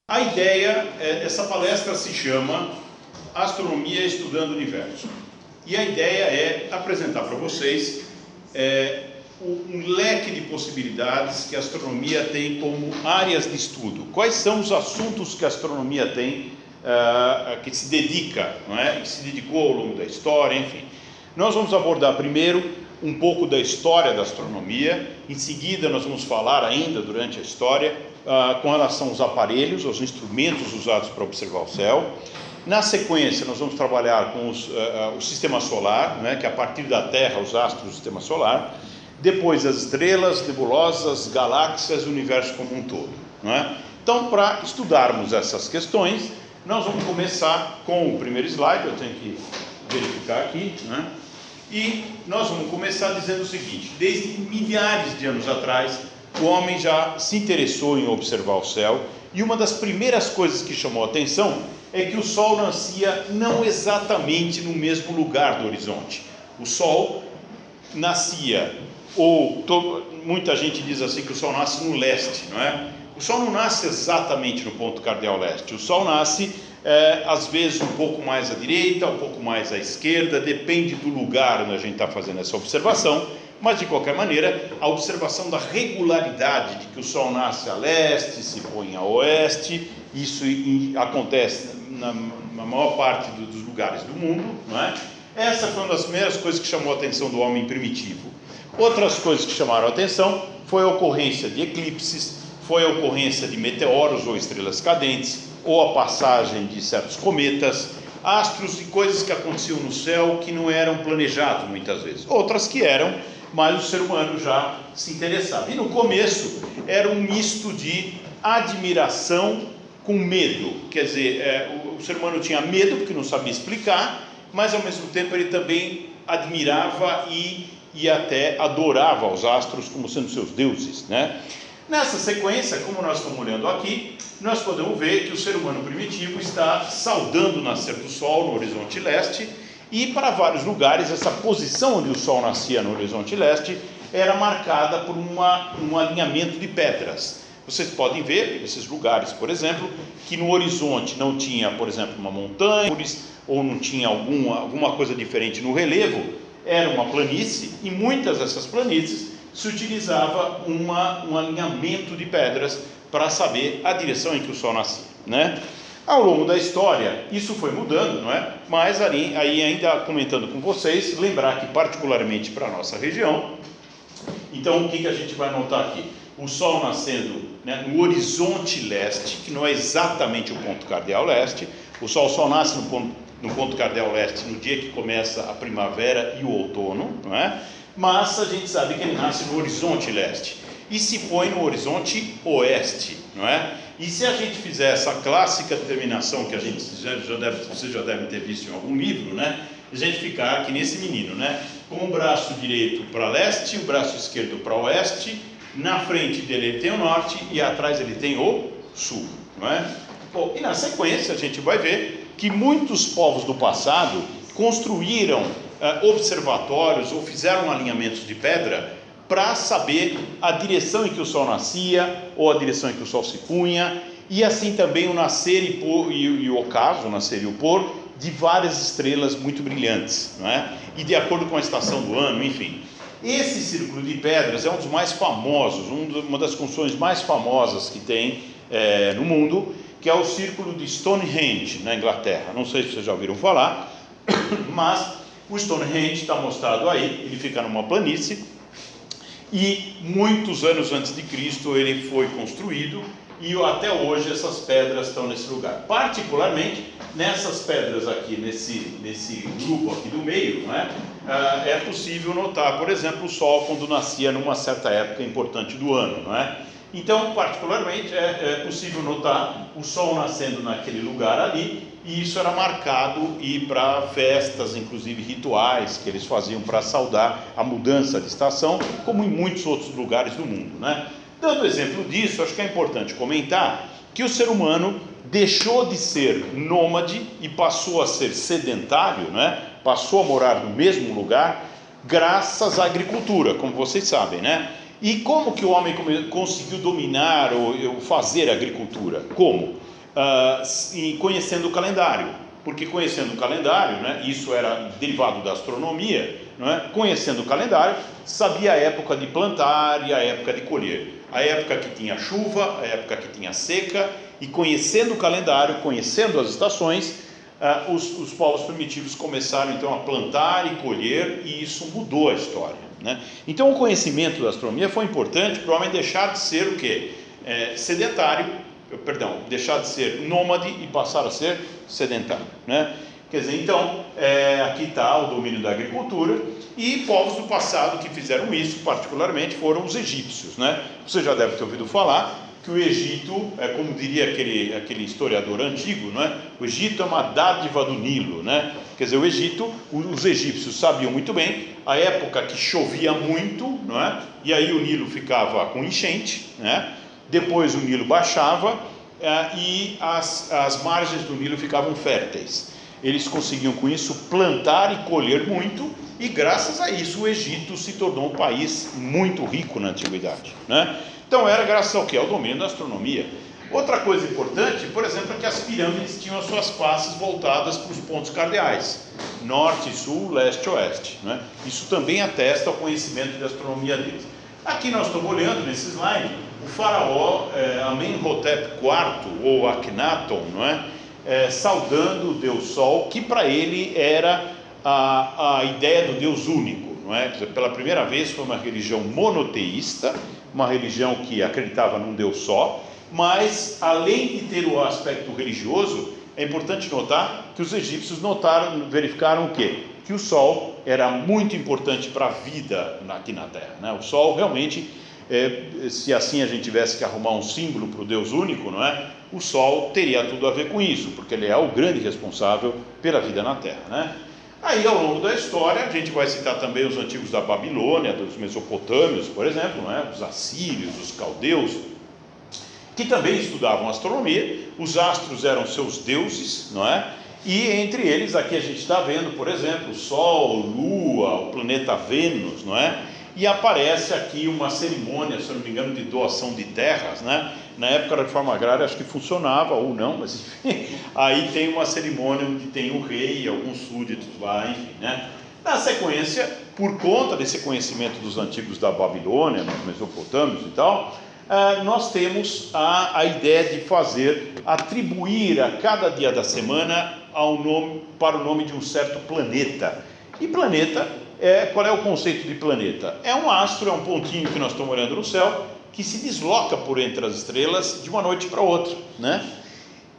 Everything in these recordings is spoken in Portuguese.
A ideia, essa palestra se chama Astronomia Estudando o Universo. E a ideia é apresentar para vocês um leque de possibilidades que a astronomia tem como áreas de estudo. Quais são os assuntos que a astronomia tem, que se dedica, não é? Que se dedicou ao longo da história, enfim. Nós vamos abordar primeiro um pouco da história da astronomia, em seguida nós vamos falar ainda durante a história com relação aos aparelhos, aos instrumentos usados para observar o céu. Na sequência nós vamos trabalhar com o sistema solar, né, que é a partir da Terra, os astros do sistema solar, depois as estrelas, nebulosas, galáxias, o universo como um todo, não é? Então, para estudarmos essas questões, nós vamos começar com o primeiro slide, eu tenho que verificar aqui, né? E nós vamos começar dizendo o seguinte: desde milhares de anos atrás, o homem já se interessou em observar o céu, e uma das primeiras coisas que chamou a atenção é que o Sol nascia não exatamente no mesmo lugar do horizonte. O Sol nascia, muita gente diz assim que o Sol nasce no leste, não é? O Sol não nasce exatamente no ponto cardeal leste, o Sol nasce às vezes um pouco mais à direita, um pouco mais à esquerda, depende do lugar onde a gente está fazendo essa observação, mas de qualquer maneira, a observação da regularidade de que o Sol nasce a leste, se põe a oeste, isso acontece na maior parte dos lugares do mundo, não é? Essa foi uma das primeiras coisas que chamou a atenção do homem primitivo. Outras coisas que chamaram a atenção foi a ocorrência de eclipses, foi a ocorrência de meteoros ou estrelas cadentes, ou a passagem de certos cometas, astros e coisas que aconteciam no céu que não eram planejados muitas vezes, outras que eram, mas o ser humano já se interessava. E no começo era um misto de admiração com medo, quer dizer, o ser humano tinha medo porque não sabia explicar, mas ao mesmo tempo ele também admirava e até adorava os astros como sendo seus deuses, né? Nessa sequência, como nós estamos olhando aqui, nós podemos ver que o ser humano primitivo está saudando o nascer do Sol no horizonte leste, e para vários lugares essa posição onde o Sol nascia no horizonte leste era marcada por um alinhamento de pedras. Vocês podem ver nesses lugares, por exemplo, que no horizonte não tinha, por exemplo, uma montanha, ou não tinha alguma coisa diferente no relevo, era uma planície, e muitas dessas planícies se utilizava um alinhamento de pedras para saber a direção em que o Sol nascia, né? Ao longo da história, isso foi mudando, não é? Mas aí ainda comentando com vocês, lembrar que particularmente para a nossa região, então o que a gente vai notar aqui? O Sol nascendo, né, no horizonte leste, que não é exatamente o ponto cardeal leste. O Sol só nasce no ponto cardeal leste no dia que começa a primavera e o outono, não é? Mas a gente sabe que ele nasce no horizonte leste e se põe no horizonte oeste, não é? E se a gente fizer essa clássica determinação que vocês já devem ter visto em algum livro, né? A gente ficar aqui nesse menino, né? Com o braço direito para leste, o braço esquerdo para oeste, na frente dele ele tem o norte e atrás ele tem o sul, não é? Bom, e na sequência a gente vai ver que muitos povos do passado construíram observatórios ou fizeram alinhamentos de pedra para saber a direção em que o Sol nascia ou a direção em que o Sol se punha, e assim também o nascer e o ocaso, o nascer e o pôr de várias estrelas muito brilhantes, não é? E de acordo com a estação do ano, enfim. Esse círculo de pedras é um dos mais famosos, uma das construções mais famosas que tem no mundo, que é o círculo de Stonehenge, na Inglaterra. Não sei se vocês já ouviram falar, mas o Stonehenge está mostrado aí, ele fica numa planície, e muitos anos antes de Cristo ele foi construído, e até hoje essas pedras estão nesse lugar. Particularmente nessas pedras aqui, nesse grupo aqui do meio, não é? É possível notar, por exemplo, o Sol quando nascia numa certa época importante do ano, não é? Então, particularmente, é possível notar o Sol nascendo naquele lugar ali, e isso era marcado e para festas, inclusive rituais, que eles faziam para saudar a mudança de estação, como em muitos outros lugares do mundo, né? Dando exemplo disso, acho que é importante comentar que o ser humano deixou de ser nômade e passou a ser sedentário, né? Passou a morar no mesmo lugar graças à agricultura, como vocês sabem, né? E como que o homem conseguiu dominar ou fazer a agricultura? Como? Conhecendo o calendário. Porque conhecendo o calendário, né, isso era derivado da astronomia, não é? Conhecendo o calendário, sabia a época de plantar e a época de colher. A época que tinha chuva, a época que tinha seca, e conhecendo o calendário, conhecendo as estações, os povos primitivos começaram então a plantar e colher, e isso mudou a história, né? Então o conhecimento da astronomia foi importante para o homem deixar de ser o quê? Deixar de ser nômade e passar a ser sedentário, né? Quer dizer, então, aqui está o domínio da agricultura, e povos do passado que fizeram isso, particularmente, foram os egípcios, né? Você já deve ter ouvido falar que o Egito, como diria aquele historiador antigo, não é? O Egito é uma dádiva do Nilo, né? Quer dizer, o Egito, os egípcios sabiam muito bem a época que chovia muito, não é? E aí o Nilo ficava com enchente, né? Depois o Nilo baixava, e as margens do Nilo ficavam férteis. Eles conseguiam com isso plantar e colher muito, e graças a isso o Egito se tornou um país muito rico na antiguidade, né? Então era graças ao quê? Ao domínio da astronomia. Outra coisa importante, por exemplo, é que as pirâmides tinham as suas faces voltadas para os pontos cardeais, norte, sul, leste e oeste, né? Isso também atesta o conhecimento da astronomia deles. Aqui nós estamos olhando nesse slide o faraó Amenhotep IV, ou Akhenaton, não é? Saudando o Deus Sol, que para ele era a ideia do Deus único, não é? Quer dizer, pela primeira vez foi uma religião monoteísta, uma religião que acreditava num Deus só, mas além de ter o aspecto religioso, é importante notar que os egípcios verificaram o quê? Que o Sol era muito importante para a vida aqui na Terra, né? O Sol realmente, se assim a gente tivesse que arrumar um símbolo para o Deus único, não é? O Sol teria tudo a ver com isso, porque ele é o grande responsável pela vida na Terra, né? Aí ao longo da história a gente vai citar também os antigos da Babilônia, dos mesopotâmios, por exemplo, não é? Os assírios, os caldeus, que também estudavam astronomia. Os astros eram seus deuses, não é? E entre eles aqui a gente está vendo, por exemplo, o Sol, Lua, o planeta Vênus, não é? E aparece aqui uma cerimônia, se eu não me engano, de doação de terras, né? Na época da reforma agrária acho que funcionava, ou não, mas enfim, aí tem uma cerimônia onde tem o rei e alguns súditos lá, enfim, né? Na sequência, por conta desse conhecimento dos antigos da Babilônia, dos mesopotâmios e tal, nós temos a ideia de atribuir a cada dia da semana para o nome de um certo planeta. E planeta, qual é o conceito de planeta? É um astro, é um pontinho que nós estamos olhando no céu, que se desloca por entre as estrelas de uma noite para outra, né?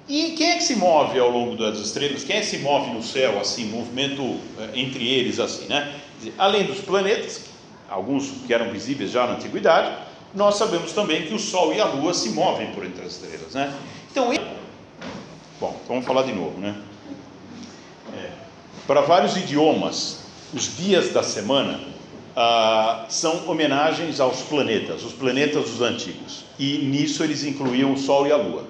E quem é que se move ao longo das estrelas? Quem é que se move no céu, assim, movimento entre eles, assim, né? Quer dizer, além dos planetas, alguns que eram visíveis já na antiguidade, nós sabemos também que o Sol e a Lua se movem por entre as estrelas, né? Então, vamos falar de novo, né? Para vários idiomas, os dias da semana são homenagens aos planetas, os planetas dos antigos, e nisso eles incluíam o Sol e a Lua.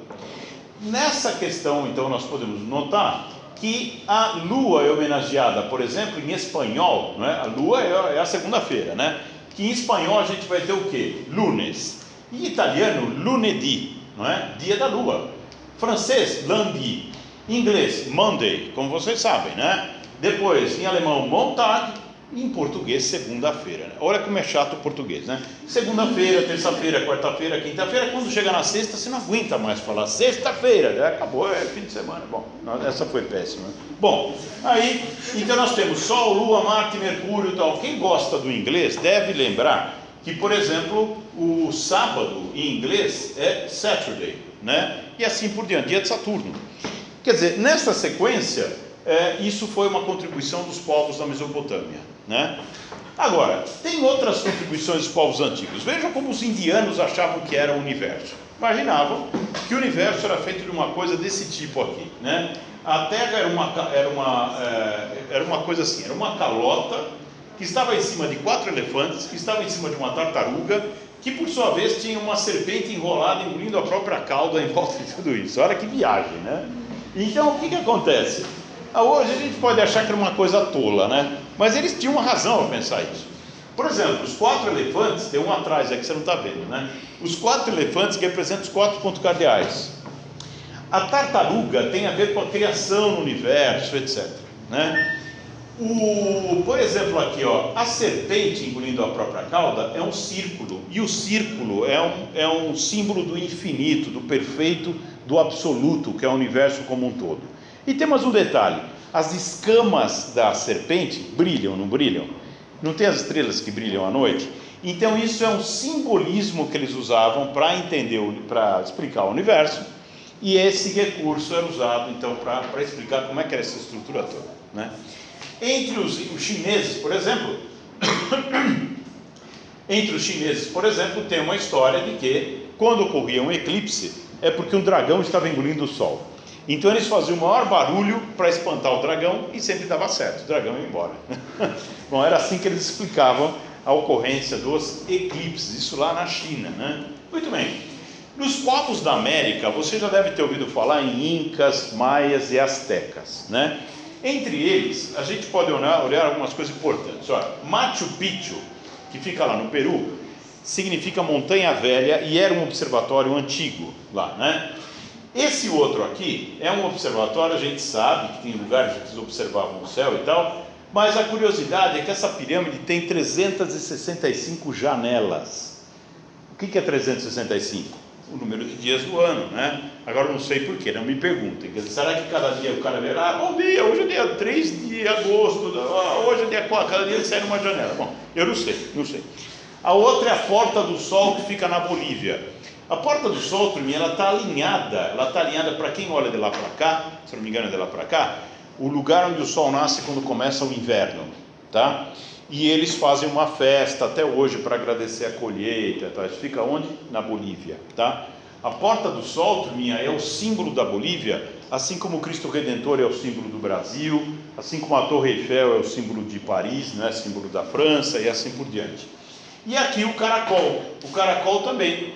Nessa questão, então, nós podemos notar que a Lua é homenageada, por exemplo, em espanhol, não é? A Lua é a segunda-feira, né? Que em espanhol a gente vai ter o quê? Lunes. Em italiano, lunedì, não é? Dia da Lua. Francês, lundi. Em inglês, Monday, como vocês sabem, né? Depois, em alemão, Montag. E em português, segunda-feira, né? Olha como é chato o português, né? Segunda-feira, terça-feira, quarta-feira, quinta-feira. Quando chega na sexta, você não aguenta mais falar sexta-feira, acabou, é fim de semana. Bom, essa foi péssima. Bom, aí, então nós temos Sol, Lua, Marte, Mercúrio e tal. Quem gosta do inglês deve lembrar que, por exemplo, o sábado em inglês é Saturday, né? E assim por diante, dia de Saturno. Quer dizer, nessa sequência, isso foi uma contribuição dos povos da Mesopotâmia, né? Agora, tem outras contribuições dos povos antigos. Vejam como os indianos achavam que era o universo. Imaginavam que o universo era feito de uma coisa desse tipo aqui, né? A Terra era uma coisa assim, era uma calota que estava em cima de 4 elefantes, que estava em cima de uma tartaruga, que por sua vez tinha uma serpente enrolada, engolindo a própria cauda em volta de tudo isso. Olha que viagem, né? Então, o que acontece? Hoje a gente pode achar que era uma coisa tola, né? Mas eles tinham uma razão ao pensar isso. Por exemplo, os 4 elefantes, tem um atrás aí que você não está vendo, né? Os 4 elefantes que representam os 4 pontos cardeais. A tartaruga tem a ver com a criação no universo, etc., né? Por exemplo, aqui, ó, a serpente engolindo a própria cauda é um círculo, e o círculo é um símbolo do infinito, do perfeito, do absoluto, que é o universo como um todo. E tem mais um detalhe: as escamas da serpente brilham, não brilham? Não tem as estrelas que brilham à noite? Então isso é um simbolismo que eles usavam para entender, para explicar o universo, e esse recurso era usado então para explicar como é que era essa estrutura toda, né? Entre os chineses, por exemplo, tem uma história de que quando ocorria um eclipse é porque um dragão estava engolindo o sol. Então eles faziam o maior barulho para espantar o dragão e sempre dava certo, o dragão ia embora. Bom, era assim que eles explicavam a ocorrência dos eclipses, isso lá na China, né? Muito bem. Nos povos da América, você já deve ter ouvido falar em incas, maias e astecas, né? Entre eles, a gente pode olhar algumas coisas importantes. Olha, Machu Picchu, que fica lá no Peru, significa montanha velha e era um observatório antigo lá, né? Esse outro aqui é um observatório, a gente sabe que tem lugares que eles observavam o céu e tal, mas a curiosidade é que essa pirâmide tem 365 janelas. O que é 365? O número de dias do ano, né? Agora eu não sei porquê, não me perguntem. Quer dizer, será que cada dia o cara vê, bom dia, hoje é dia 3 de agosto, hoje é dia 4, cada dia ele sai numa janela. Bom, eu não sei. A outra é a Porta do Sol, que fica na Bolívia. A Porta do Sol, turminha, ela está alinhada para quem olha de lá para cá, se não me engano é de lá para cá, o lugar onde o sol nasce quando começa o inverno, tá? E eles fazem uma festa até hoje para agradecer a colheita, tá? Isso fica onde? Na Bolívia, tá? A Porta do Sol, turminha, é o símbolo da Bolívia, assim como o Cristo Redentor é o símbolo do Brasil, assim como a Torre Eiffel é o símbolo de Paris, né? Símbolo da França e assim por diante. E aqui o caracol também,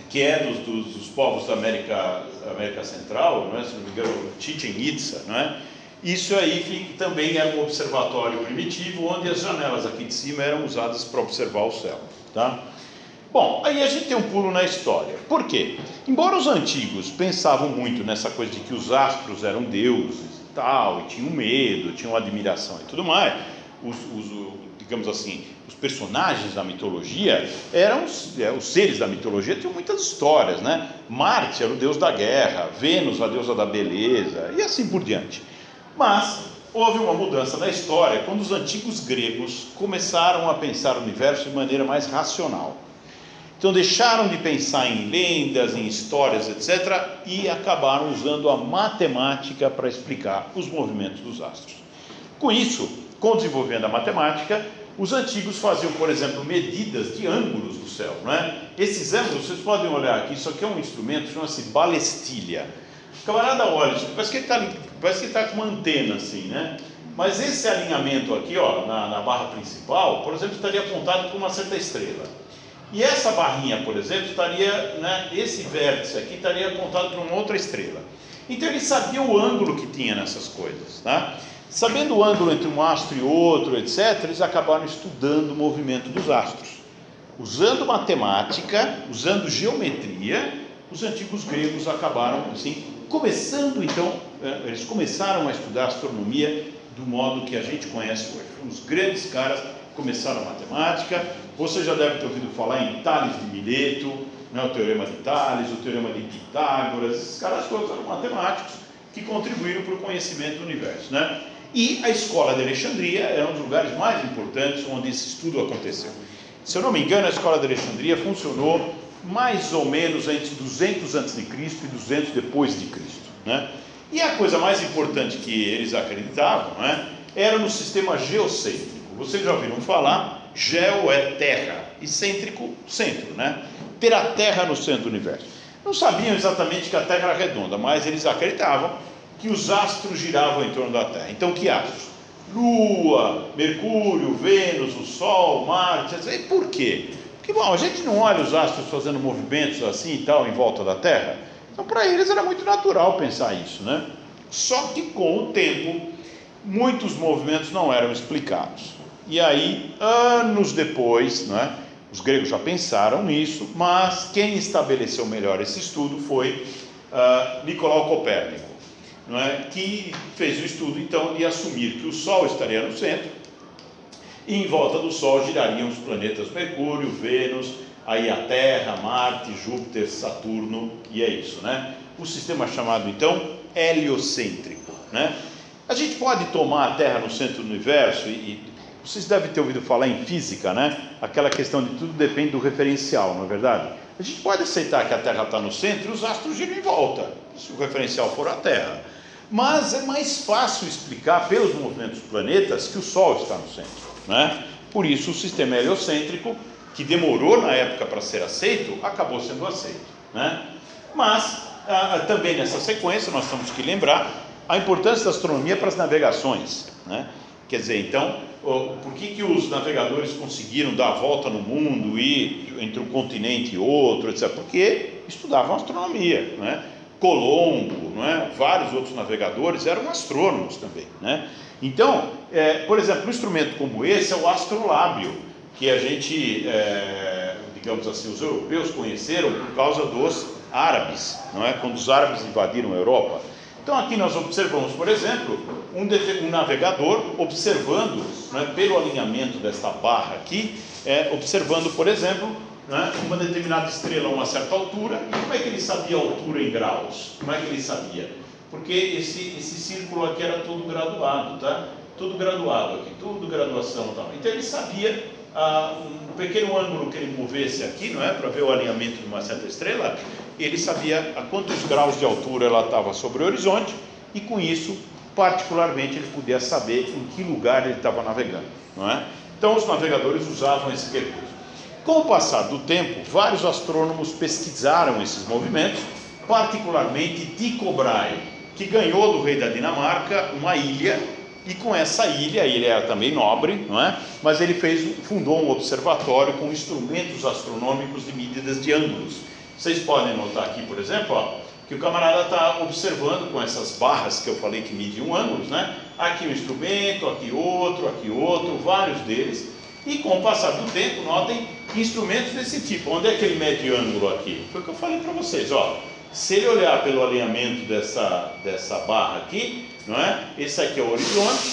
que é dos povos da América Central, não é? Se não me engano, Chichen Itza, não é? Isso aí também era um observatório primitivo, onde as janelas aqui de cima eram usadas para observar o céu, tá? Bom, aí a gente tem um pulo na história. Por quê? Embora os antigos pensavam muito nessa coisa de que os astros eram deuses e tal, e tinham medo, tinham admiração e tudo mais, digamos assim, os personagens da mitologia eram os seres da mitologia, tinham muitas histórias, né? Marte era o deus da guerra, Vênus a deusa da beleza e assim por diante. Mas houve uma mudança na história quando os antigos gregos começaram a pensar o universo de maneira mais racional. Então deixaram de pensar em lendas, em histórias, etc., e acabaram usando a matemática para explicar os movimentos dos astros. Com isso, com o desenvolvimento da matemática, os antigos faziam, por exemplo, medidas de ângulos do céu, não é? Esses ângulos, vocês podem olhar aqui, isso aqui é um instrumento, chama-se balestilha. O camarada olha, parece que ele está com uma antena assim, né? Mas esse alinhamento aqui, ó, na barra principal, por exemplo, estaria apontado para uma certa estrela. E essa barrinha, por exemplo, estaria, né, esse vértice aqui estaria apontado para uma outra estrela. Então ele sabia o ângulo que tinha nessas coisas, tá? Sabendo o ângulo entre um astro e outro, etc., eles acabaram estudando o movimento dos astros. Usando matemática, usando geometria, os antigos gregos acabaram, assim, eles começaram a estudar astronomia do modo que a gente conhece hoje. Os grandes caras começaram a matemática. Você já deve ter ouvido falar em Tales de Mileto, né, o Teorema de Tales, o Teorema de Pitágoras. Esses caras todos eram matemáticos que contribuíram para o conhecimento do universo, né? E a escola de Alexandria era um dos lugares mais importantes onde esse estudo aconteceu. Se eu não me engano, a escola de Alexandria funcionou mais ou menos entre 200 a.C. e 200 depois de Cristo, né? E a coisa mais importante que eles acreditavam, né, era no sistema geocêntrico. Vocês já ouviram falar? Geo é terra e cêntrico, centro, né? Ter a terra no centro do universo. Não sabiam exatamente que a terra era redonda, mas eles acreditavam que os astros giravam em torno da terra. Então, que astros? Lua, Mercúrio, Vênus, o Sol, Marte. E por quê? Porque, bom, a gente não olha os astros fazendo movimentos assim e tal em volta da terra. Então, para eles era muito natural pensar isso, né? Só que com o tempo, muitos movimentos não eram explicados. E aí, anos depois, né, os gregos já pensaram nisso, mas quem estabeleceu melhor esse estudo foi Nicolau Copérnico, não é? Que fez o estudo então de assumir que o Sol estaria no centro e em volta do Sol girariam os planetas Mercúrio, Vênus, aí a Terra, Marte, Júpiter, Saturno, e é isso, né? O sistema chamado então heliocêntrico, né? A gente pode tomar a Terra no centro do universo e vocês devem ter ouvido falar em física, né? Aquela questão de tudo depende do referencial, não é verdade? A gente pode aceitar que a Terra está no centro e os astros giram em volta, se o referencial for a Terra. Mas é mais fácil explicar pelos movimentos dos planetas que o Sol está no centro, né? Por isso o sistema heliocêntrico, que demorou na época para ser aceito, acabou sendo aceito, né? Mas também nessa sequência nós temos que lembrar a importância da astronomia para as navegações, né? Quer dizer, então, por que os navegadores conseguiram dar a volta no mundo e entre um continente e outro, etc? Porque estudavam astronomia, né? Colombo, né? Vários outros navegadores eram astrônomos também, né? Então, por exemplo, um instrumento como esse é o astrolábio, que a gente, digamos assim, os europeus conheceram por causa dos árabes, não é? Quando os árabes invadiram a Europa. Então aqui nós observamos, por exemplo, um navegador observando, né, pelo alinhamento desta barra aqui, observando, por exemplo, né, uma determinada estrela a uma certa altura. E como é que ele sabia a altura em graus? Como é que ele sabia? Porque esse círculo aqui era todo graduado, tá? Tudo graduado aqui, tudo graduação e tal. Então ele sabia um pequeno ângulo que ele movesse aqui, não é? Para ver o alinhamento de uma certa estrela, ele sabia a quantos graus de altura ela estava sobre o horizonte, e com isso, particularmente, ele podia saber em que lugar ele estava navegando, não é? Então os navegadores usavam esse recurso. Com o passar do tempo, vários astrônomos pesquisaram esses movimentos, particularmente Tycho Brahe, que ganhou do rei da Dinamarca uma ilha. E com essa ilha, ele era também nobre, não é? Mas ele fundou um observatório com instrumentos astronômicos de medidas de ângulos. Vocês podem notar aqui, por exemplo, que o camarada está observando com essas barras que eu falei que mediam ângulos, né? Aqui um instrumento, aqui outro, vários deles. E com o passar do tempo, notem instrumentos desse tipo. Onde é que ele mede ângulo aqui? Foi o que eu falei para vocês, ó. Se ele olhar pelo alinhamento dessa barra aqui, não é? Esse aqui é o horizonte,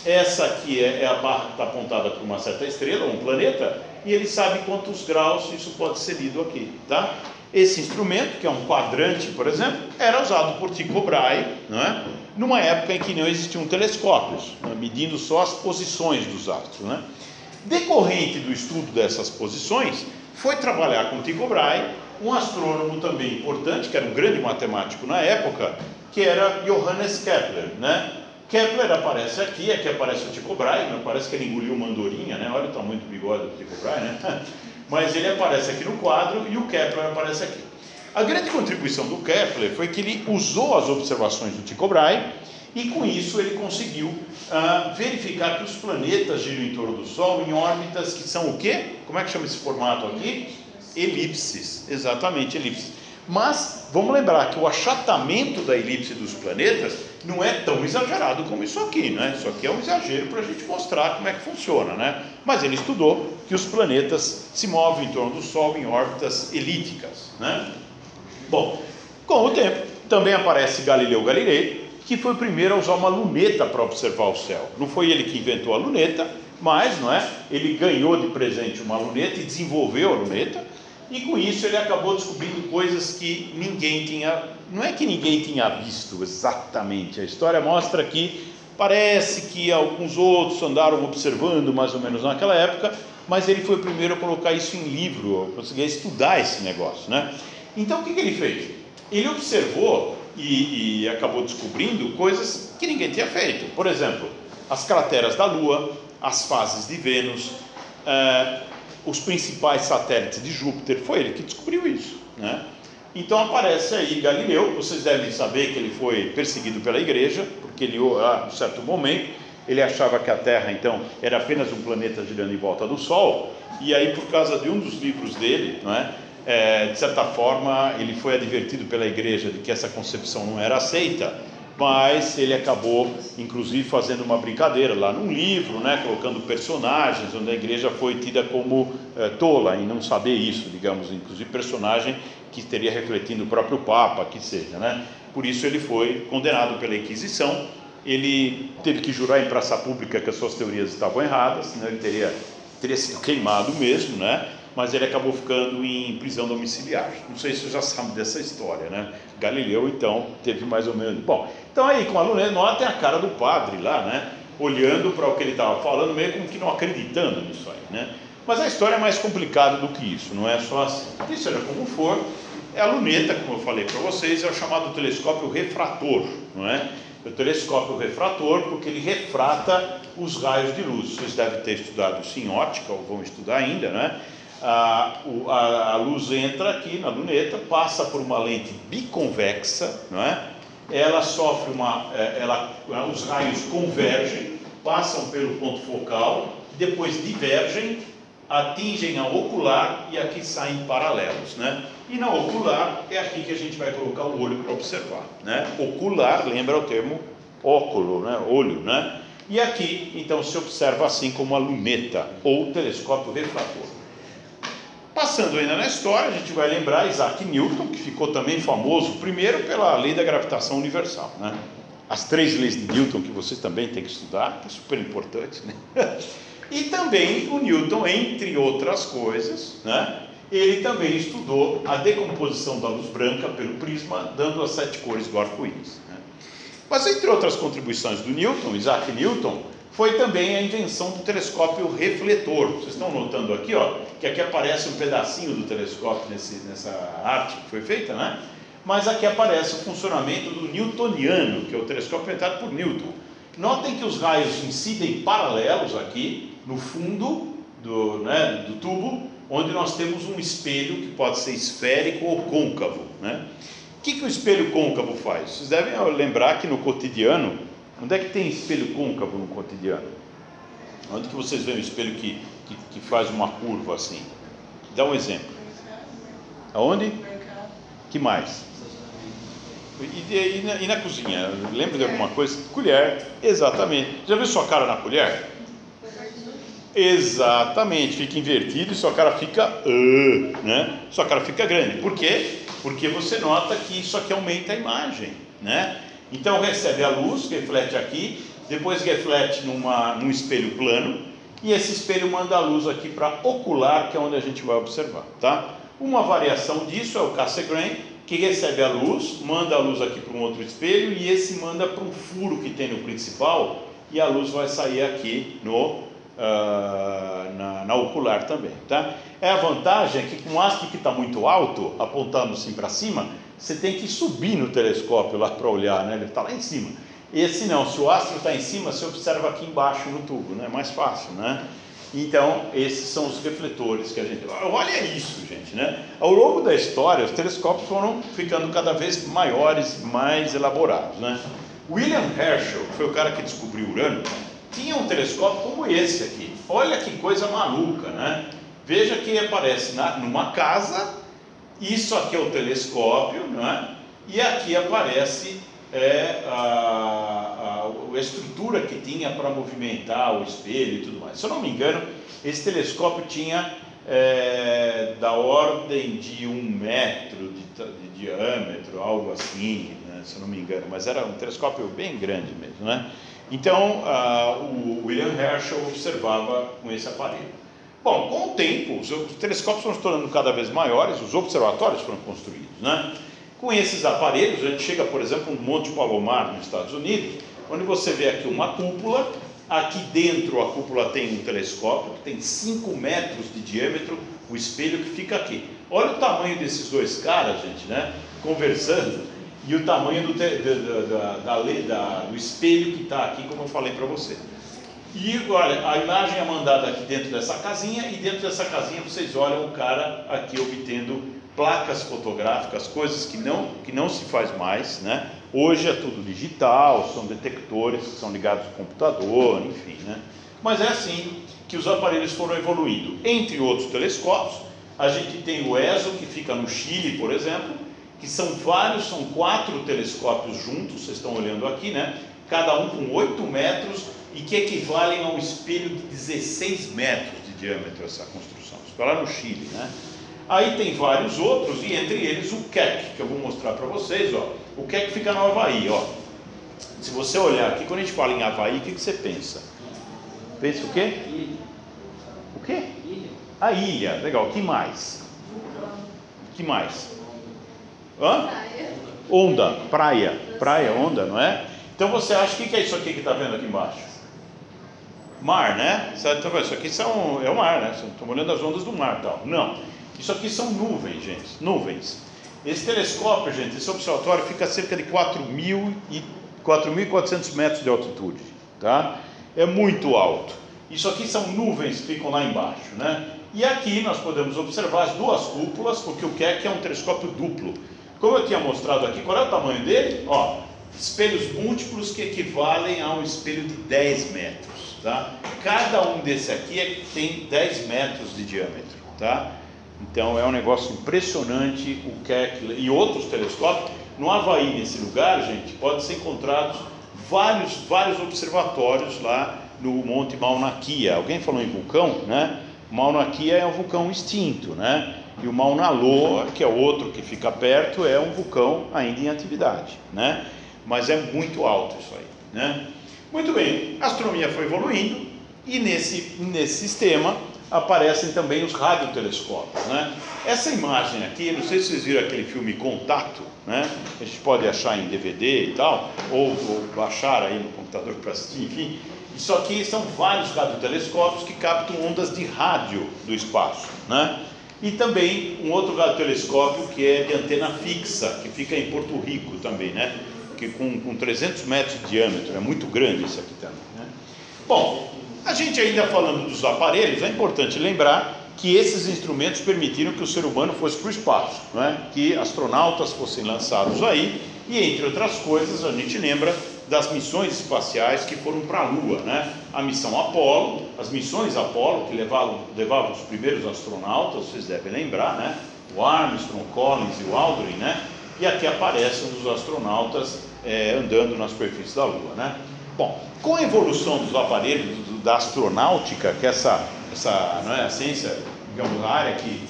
essa aqui é a barra que está apontada para uma certa estrela, um planeta, e ele sabe quantos graus isso pode ser lido aqui, tá? Esse instrumento, que é um quadrante, por exemplo, era usado por Tycho Brahe, não é? Numa época em que não existiam telescópios, né? Medindo só as posições dos astros, né? Decorrente do estudo dessas posições, foi trabalhar com Tycho Brahe um astrônomo também importante, que era um grande matemático na época, que era Johannes Kepler, né? Kepler aparece aqui aparece o Tycho Brahe, não parece que ele engoliu uma andorinha, né? Olha o tamanho do bigode do Tycho Brahe, né? Mas ele aparece aqui no quadro e o Kepler aparece aqui. A grande contribuição do Kepler foi que ele usou as observações do Tycho Brahe e com isso ele conseguiu verificar que os planetas giram em torno do Sol em órbitas que são o quê? Como é que chama esse formato aqui? Elipses, exatamente, elipses. Mas vamos lembrar que o achatamento da elipse dos planetas não é tão exagerado como isso aqui, né? Isso aqui é um exagero para a gente mostrar como é que funciona, né? Mas ele estudou que os planetas se movem em torno do Sol em órbitas elípticas, né? Bom, com o tempo também aparece Galileu Galilei, que foi o primeiro a usar uma luneta para observar o céu. Não foi ele que inventou a luneta, mas, não é? Ele ganhou de presente uma luneta e desenvolveu a luneta. E com isso ele acabou descobrindo coisas que ninguém tinha, não é que ninguém tinha visto exatamente, a história mostra que parece que alguns outros andaram observando mais ou menos naquela época, mas ele foi o primeiro a colocar isso em livro, a conseguir estudar esse negócio, né? Então o que ele fez? Ele observou e acabou descobrindo coisas que ninguém tinha feito. Por exemplo, as crateras da Lua, as fases de Vênus, os principais satélites de Júpiter. Foi ele que descobriu isso, né? Então aparece aí Galileu. Vocês devem saber que ele foi perseguido pela igreja, porque ele, a um certo momento, ele achava que a Terra então era apenas um planeta girando em volta do Sol, e aí por causa de um dos livros dele, não é? De certa forma ele foi advertido pela igreja de que essa concepção não era aceita, mas ele acabou, inclusive, fazendo uma brincadeira lá num livro, né, colocando personagens, onde a igreja foi tida como tola em não saber isso, digamos, inclusive personagem que teria refletindo o próprio Papa, que seja, né? Por isso ele foi condenado pela Inquisição. Ele teve que jurar em praça pública que as suas teorias estavam erradas, né? Ele teria sido queimado mesmo, né? Mas ele acabou ficando em prisão domiciliar. Não sei se você já sabe dessa história, né? Galileu, então, teve mais ou menos... Bom, então aí, com a luneta, notem a cara do padre lá, né? Olhando para o que ele estava falando, meio como que não acreditando nisso aí, né? Mas a história é mais complicada do que isso, não é só assim. E seja como for, a luneta, como eu falei para vocês, é o chamado telescópio refrator, não é? O telescópio refrator, porque ele refrata os raios de luz. Vocês devem ter estudado isso em óptica, ou vão estudar ainda, né? A luz entra aqui na luneta, passa por uma lente biconvexa, não é? Ela sofre os raios convergem, passam pelo ponto focal, depois divergem, atingem a ocular e aqui saem paralelos, né? E na ocular é aqui que a gente vai colocar o olho para observar, né? Ocular lembra o termo óculo, né? Olho, né? E aqui então se observa assim como a luneta ou telescópio refrator. Passando ainda na história, a gente vai lembrar Isaac Newton, que ficou também famoso primeiro pela lei da gravitação universal, né? As 3 leis de Newton que vocês também têm que estudar, que é super importante, né? E também o Newton, entre outras coisas, né? Ele também estudou a decomposição da luz branca pelo prisma, dando as 7 cores do arco-íris, né? Mas entre outras contribuições do Newton, Isaac Newton, foi também a invenção do telescópio refletor. Vocês estão notando aqui, ó, que aqui aparece um pedacinho do telescópio nessa arte que foi feita, né? Mas aqui aparece o funcionamento do newtoniano, que é o telescópio inventado por Newton. Notem que os raios incidem paralelos aqui no fundo do tubo, onde nós temos um espelho que pode ser esférico ou côncavo, né? O que o espelho côncavo faz? Vocês devem lembrar que no cotidiano, onde é que tem espelho côncavo no cotidiano? Onde que vocês veem um espelho que faz uma curva assim? Dá um exemplo. Aonde? Que mais? E na cozinha? Lembra de alguma coisa? Colher, exatamente. Já viu sua cara na colher? Exatamente, fica invertido e sua cara fica, né? Sua cara fica grande. Por quê? Porque você nota que isso aqui aumenta a imagem, né? Então recebe a luz, reflete aqui, depois reflete num espelho plano, e esse espelho manda a luz aqui para ocular, que é onde a gente vai observar, tá? Uma variação disso é o Cassegrain, que recebe a luz, manda a luz aqui para um outro espelho, e esse manda para um furo que tem no principal, e a luz vai sair aqui na ocular também, tá? A vantagem é que com o astro que está muito alto, apontando assim para cima, você tem que subir no telescópio lá para olhar, né? Ele está lá em cima. Esse não, se o astro está em cima, você observa aqui embaixo no tubo, né? É mais fácil, né? Então, esses são os refletores que a gente... Olha isso, gente, né? Ao longo da história, os telescópios foram ficando cada vez maiores, mais elaborados, né? William Herschel, que foi o cara que descobriu Urano, tinha um telescópio como esse aqui. Olha que coisa maluca, né? Veja que aparece numa casa, isso aqui é o telescópio, não é? E aqui aparece a estrutura que tinha para movimentar o espelho e tudo mais. Se eu não me engano, esse telescópio tinha da ordem de 1 metro de diâmetro, algo assim, né? Se eu não me engano, mas era um telescópio bem grande mesmo, né? Então, o William Herschel observava com esse aparelho. Bom, com o tempo, os telescópios foram se tornando cada vez maiores, os observatórios foram construídos, né? Com esses aparelhos, a gente chega, por exemplo, no Monte Palomar, nos Estados Unidos, onde você vê aqui uma cúpula, aqui dentro a cúpula tem um telescópio, que tem 5 metros de diâmetro, o espelho que fica aqui. Olha o tamanho desses dois caras, gente, né? Conversando, e o tamanho do espelho que está aqui, como eu falei para você. E olha, a imagem é mandada aqui dentro dessa casinha, e dentro dessa casinha vocês olham o cara aqui obtendo placas fotográficas, coisas que não se faz mais, né? Hoje é tudo digital, são detectores que são ligados ao computador, enfim, né? Mas é assim que os aparelhos foram evoluindo. Entre outros telescópios, a gente tem o ESO, que fica no Chile, por exemplo, que são vários, são 4 telescópios juntos, vocês estão olhando aqui, né? Cada um com 8 metros e que equivalem a um espelho de 16 metros de diâmetro, essa construção. Isso foi lá no Chile, né? Aí tem vários outros, e entre eles o Keck, que eu vou mostrar para vocês, ó. O Keck fica no Havaí, ó. Se você olhar aqui, quando a gente fala em Havaí, o que você pensa? Pensa o quê? O quê? A ilha, legal. O que mais? O que mais? Hã? Onda, praia, onda, não é? Então você acha, o que é isso aqui que está vendo aqui embaixo? Mar, né? Isso aqui é o mar, né? Estamos olhando as ondas do mar e tal. Não, isso aqui são nuvens, gente, nuvens. Esse telescópio, gente, esse observatório fica a cerca de 4.400 metros de altitude, tá? É muito alto. Isso aqui são nuvens que ficam lá embaixo, né? E aqui nós podemos observar as 2 cúpulas, porque o Keck é um telescópio duplo. Como eu tinha mostrado aqui, qual é o tamanho dele? Ó, espelhos múltiplos que equivalem a um espelho de 10 metros, tá? Cada um desse aqui tem 10 metros de diâmetro, tá? Então é um negócio impressionante o Keck e outros telescópios. No Havaí, nesse lugar, gente, pode ser encontrados vários observatórios lá no Monte Mauna Kea. Alguém falou em vulcão, né? Mauna Kea é um vulcão extinto, né? E o Mauna Loa, que é outro que fica perto, é um vulcão ainda em atividade, né? Mas é muito alto isso aí, né? Muito bem, a astronomia foi evoluindo e nesse sistema aparecem também os radiotelescópios, né? Essa imagem aqui, não sei se vocês viram aquele filme Contato, né? A gente pode achar em DVD e tal, ou baixar aí no computador para assistir, enfim. Isso aqui são vários radiotelescópios que captam ondas de rádio do espaço, né? E também um outro radiotelescópio que é de antena fixa, que fica em Porto Rico também, né? Que com 300 metros de diâmetro, é muito grande esse aqui também, né? Bom, a gente ainda falando dos aparelhos, é importante lembrar que esses instrumentos permitiram que o ser humano fosse para o espaço, né? Que astronautas fossem lançados aí, e entre outras coisas a gente lembra das missões espaciais que foram para a Lua, né? A missão Apollo, as missões Apollo que levavam os primeiros astronautas, vocês devem lembrar, né? O Armstrong, o Collins e o Aldrin, né? E aqui aparecem os astronautas andando na superfície da Lua, né? Bom, com a evolução dos aparelhos da astronáutica, que essa não é a ciência, digamos, a área que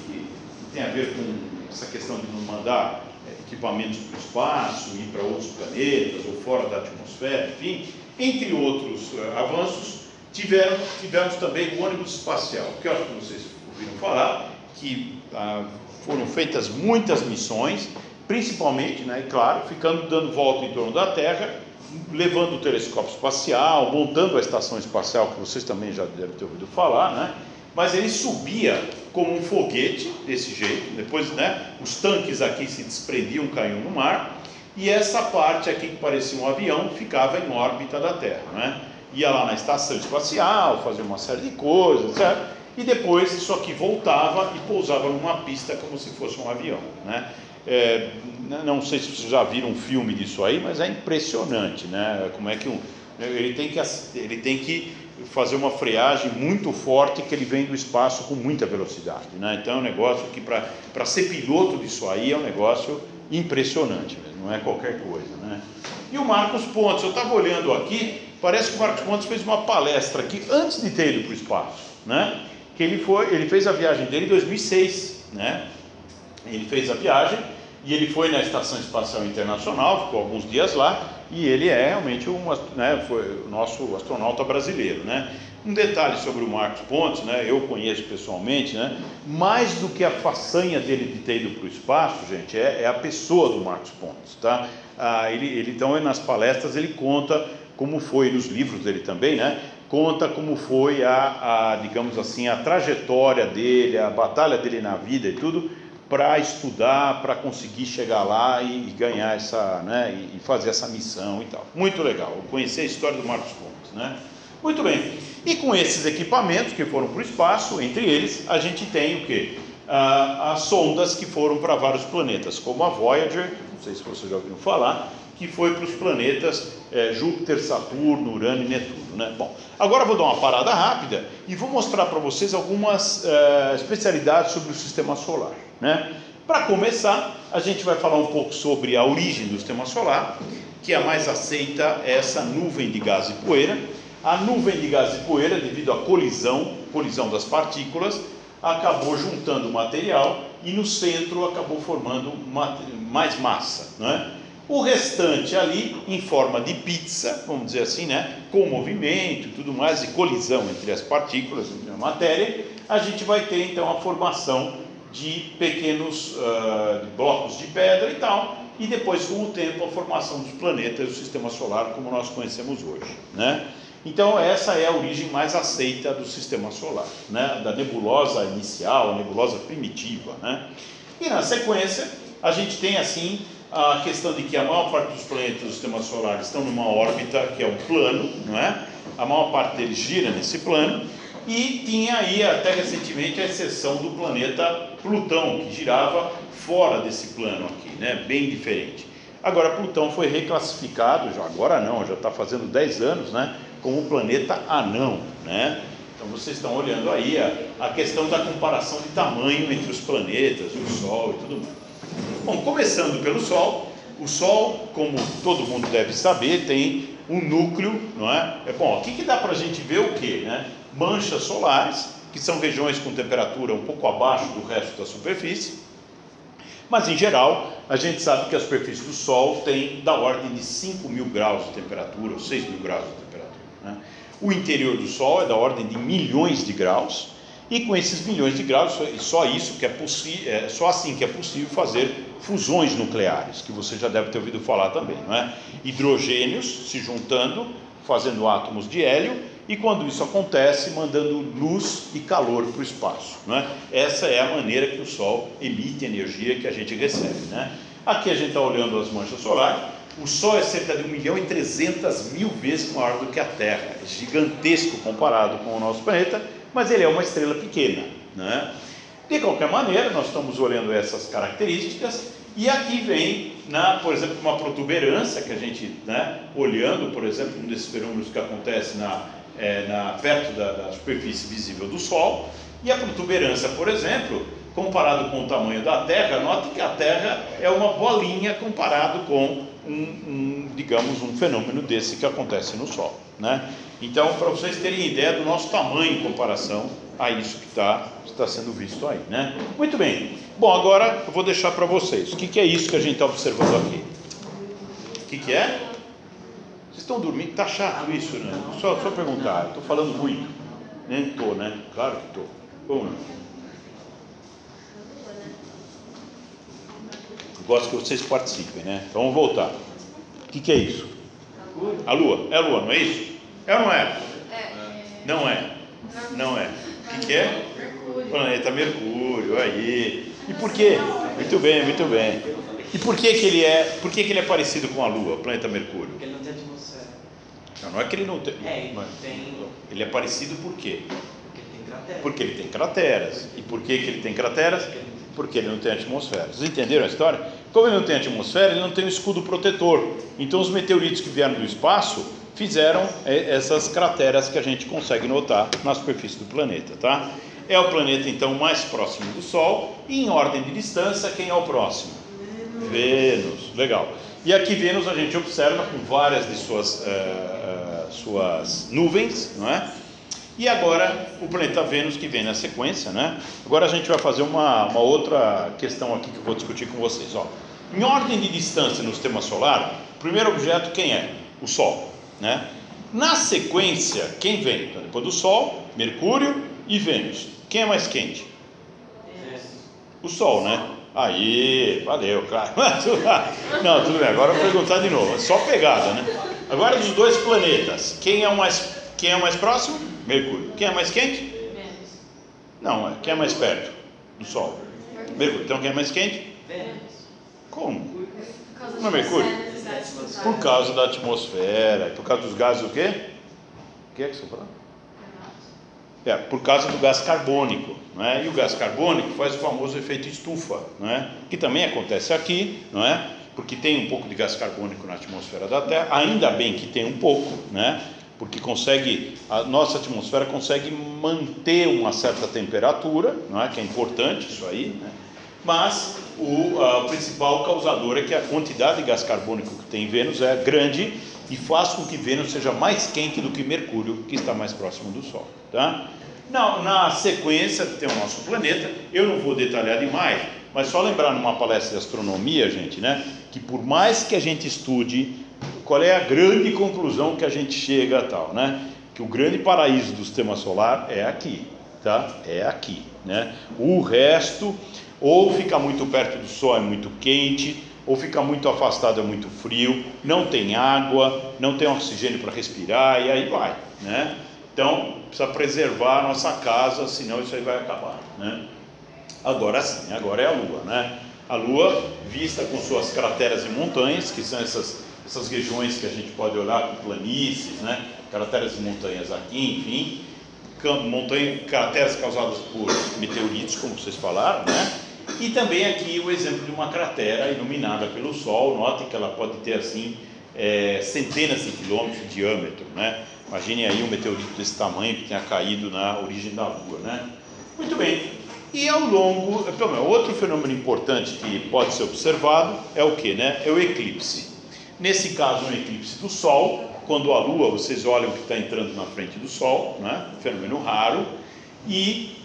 tem a ver com essa questão de não mandar equipamentos para o espaço, ir para outros planetas ou fora da atmosfera, enfim, entre outros avanços, tivemos também o ônibus espacial, que eu acho que vocês ouviram falar, que foram feitas muitas missões, principalmente, né, e claro, dando volta em torno da Terra, levando o telescópio espacial, montando a estação espacial, que vocês também já devem ter ouvido falar, né? Mas ele subia como um foguete, desse jeito, depois, né, os tanques aqui se desprendiam, caíam no mar, e essa parte aqui que parecia um avião ficava em órbita da Terra, né? Ia lá na estação espacial, fazia uma série de coisas, certo? E depois isso aqui voltava e pousava numa pista como se fosse um avião, né? Não sei se vocês já viram um filme disso aí, mas é impressionante, né? Como é que ele tem que fazer uma freagem muito forte, que ele vem do espaço com muita velocidade, né? Então é um negócio que para ser piloto disso aí é um negócio impressionante mesmo, não é qualquer coisa, né? E o Marcos Pontes, eu estava olhando aqui, parece que o Marcos Pontes fez uma palestra aqui antes de ter ido para o espaço, né? Que ele fez a viagem dele em 2006, né? Ele fez a viagem e ele foi na Estação Espacial Internacional, ficou alguns dias lá, e ele é realmente foi o nosso astronauta brasileiro, né? Um detalhe sobre o Marcos Pontes, né? Eu conheço pessoalmente, né? Mais do que a façanha dele de ter ido para o espaço, gente, é a pessoa do Marcos Pontes, tá? Então, nas palestras ele conta como foi, nos livros dele também, né? Conta como foi digamos assim, a trajetória dele, a batalha dele na vida e tudo, para estudar, para conseguir chegar lá e ganhar né, e fazer essa missão e tal. Muito legal, conhecer a história do Marcos Pontes, né? Muito bem, e com esses equipamentos que foram para o espaço, entre eles, a gente tem o quê? As sondas que foram para vários planetas, como a Voyager, não sei se vocês já ouviram falar, que foi para os planetas Júpiter, Saturno, Urano e Netuno, né? Bom, agora eu vou dar uma parada rápida e vou mostrar para vocês algumas especialidades sobre o Sistema Solar, né? Para começar, a gente vai falar um pouco sobre a origem do sistema solar, que a mais aceita é essa nuvem de gás e poeira. A nuvem de gás e poeira, devido à colisão das partículas, acabou juntando material e no centro acabou formando mais massa, não é? O restante ali, em forma de pizza, vamos dizer assim, né? Com movimento e tudo mais, e colisão entre as partículas, entre a matéria, a gente vai ter então a formação de pequenos blocos de pedra e tal, e depois, com o tempo, a formação dos planetas do sistema solar como nós conhecemos hoje, né? Então essa é a origem mais aceita do sistema solar, né? Da nebulosa inicial, a nebulosa primitiva, né? E na sequência a gente tem assim a questão de que a maior parte dos planetas do sistema solar estão numa órbita que é um plano, não é? A maior parte deles gira nesse plano, e tinha aí até recentemente a exceção do planeta Plutão, que girava fora desse plano aqui, né? Bem diferente. Agora Plutão foi reclassificado, agora não, já está fazendo 10 anos, né? Como um planeta anão, né? Então vocês estão olhando aí a questão da comparação de tamanho entre os planetas, o Sol e tudo mais. Bom, começando pelo Sol, o Sol, como todo mundo deve saber, tem um núcleo, não é? Bom, aqui que dá para a gente ver o que, né? Manchas solares, que são regiões com temperatura um pouco abaixo do resto da superfície, mas em geral, a gente sabe que a superfície do Sol tem da ordem de 5.000 graus de temperatura, ou 6.000 graus de temperatura, né? O interior do Sol é da ordem de milhões de graus, e com esses milhões de graus, só isso que é possível, só assim que é possível fazer fusões nucleares, que você já deve ter ouvido falar também, não é? Hidrogênios se juntando, fazendo átomos de hélio, e quando isso acontece, mandando luz e calor para o espaço, não é? Essa é a maneira que o Sol emite energia que a gente recebe, né? Aqui a gente está olhando as manchas solares. O Sol é cerca de 1.300.000 vezes maior do que a Terra, é gigantesco comparado com o nosso planeta, mas ele é uma estrela pequena, né? De qualquer maneira, nós estamos olhando essas características, e aqui vem, por exemplo, uma protuberância que a gente, né, olhando, por exemplo, um desses fenômenos que acontece perto da superfície visível do Sol, e a protuberância, por exemplo, comparado com o tamanho da Terra, note que a Terra é uma bolinha comparado com digamos, um fenômeno desse que acontece no Sol, né? Então, para vocês terem ideia do nosso tamanho em comparação a isso que está sendo visto aí, né? Muito bem. Bom, agora eu vou deixar para vocês. O que é isso que a gente está observando aqui? O que é? Vocês estão dormindo? Está chato isso, né? Só perguntar. Estou falando muito. Nem estou, né? Claro que estou. Vamos lá. Gosto que vocês participem, né? Então vamos voltar. O que é isso? A Lua. É a Lua, não é isso? É ou não é? Não é. Não é. O que é? Mercúrio. Planeta Mercúrio, aí. E por quê? Muito bem, muito bem. E por que ele é parecido com a Lua, o planeta Mercúrio? Porque ele não tem atmosfera. Não é que ele não tem. Ele é parecido por quê? Porque ele tem crateras. E por que ele tem crateras? Porque ele não tem atmosfera. Vocês entenderam a história? Como ele não tem atmosfera, ele não tem um escudo protetor. Então os meteoritos que vieram do espaço fizeram essas crateras que a gente consegue notar na superfície do planeta, tá? É o planeta então mais próximo do Sol, e em ordem de distância, quem é o próximo? Vênus. Legal. E aqui Vênus a gente observa com várias de suas nuvens, não é? E agora o planeta Vênus, que vem na sequência, né? Agora a gente vai fazer uma outra questão aqui que eu vou discutir com vocês, ó. Em ordem de distância no sistema solar, o primeiro objeto quem é? O Sol, né? Na sequência, quem vem? Então, depois do Sol, Mercúrio e Vênus. Quem é mais quente? O Sol, né? Aí, valeu, claro. Não, tudo bem, agora eu vou perguntar de novo. É só pegada, né? Agora dos dois planetas, quem é o mais próximo? Mercúrio. Quem é mais quente? Vênus. Não, quem é mais perto do Sol? Mercúrio. Então quem é mais quente? Vênus. Como? Não é Mercúrio? Por causa da atmosfera. Por causa dos gases o quê? O que é que você falou? Por causa do gás carbônico, não é? E o gás carbônico faz o famoso efeito estufa, não é? Que também acontece aqui, não é? Porque tem um pouco de gás carbônico na atmosfera da Terra, ainda bem que tem um pouco, né? Porque a nossa atmosfera consegue manter uma certa temperatura, não é? Que é importante isso aí, né? mas o principal causador é que a quantidade de gás carbônico que tem em Vênus é grande e faz com que Vênus seja mais quente do que Mercúrio, que está mais próximo do Sol, tá? Na sequência tem o nosso planeta. Eu não vou detalhar demais, mas só lembrar numa palestra de astronomia, gente, né, que por mais que a gente estude, qual é a grande conclusão que a gente chega a tal, né? Que o grande paraíso do sistema solar é aqui, tá? É aqui, né? O resto, ou fica muito perto do Sol, é muito quente, ou fica muito afastado, é muito frio, não tem água, não tem oxigênio para respirar, e aí vai, né? Então, precisa preservar a nossa casa, senão isso aí vai acabar, né? Agora sim, agora é a Lua, né? A Lua vista com suas crateras e montanhas, que são essas regiões que a gente pode olhar com planícies, né? Crateras e montanhas aqui, enfim, crateras causadas por meteoritos, como vocês falaram, né? E também aqui o exemplo de uma cratera iluminada pelo Sol. Notem que ela pode ter assim centenas de quilômetros de diâmetro, né? Imaginem aí um meteorito desse tamanho que tenha caído na origem da Lua, né? Muito bem. E ao longo, outro fenômeno importante que pode ser observado é o que, né? É o eclipse. Nesse caso, um eclipse do Sol, quando a Lua, vocês olham que está entrando na frente do Sol, né? Fenômeno raro. E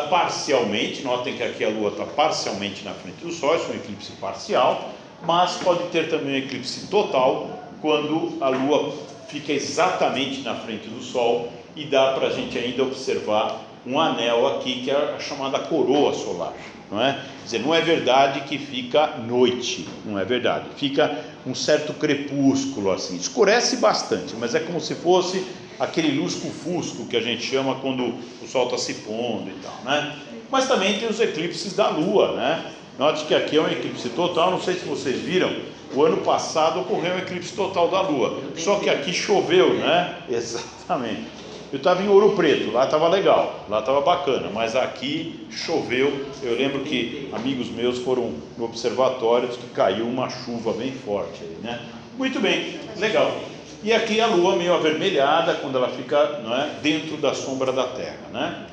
parcialmente, notem que aqui a Lua está parcialmente na frente do Sol, isso é um eclipse parcial, mas pode ter também um eclipse total, quando a Lua fica exatamente na frente do Sol, e dá para a gente ainda observar um anel aqui, que é a chamada coroa solar, não é? Quer dizer, não é verdade que fica noite, não é verdade, fica um certo crepúsculo assim, escurece bastante, mas é como se fosse aquele lusco-fusco que a gente chama quando o Sol está se pondo e tal, né? Mas também tem os eclipses da Lua, né? Note que aqui é um eclipse total, não sei se vocês viram, o ano passado ocorreu um eclipse total da Lua, só que aqui choveu, né? Exatamente. Eu estava em Ouro Preto, lá estava legal, lá estava bacana, mas aqui choveu. Eu lembro que amigos meus foram no observatório, que caiu uma chuva bem forte, né? Muito bem, legal. E aqui a Lua meio avermelhada, quando ela fica, não é, dentro da sombra da Terra, né?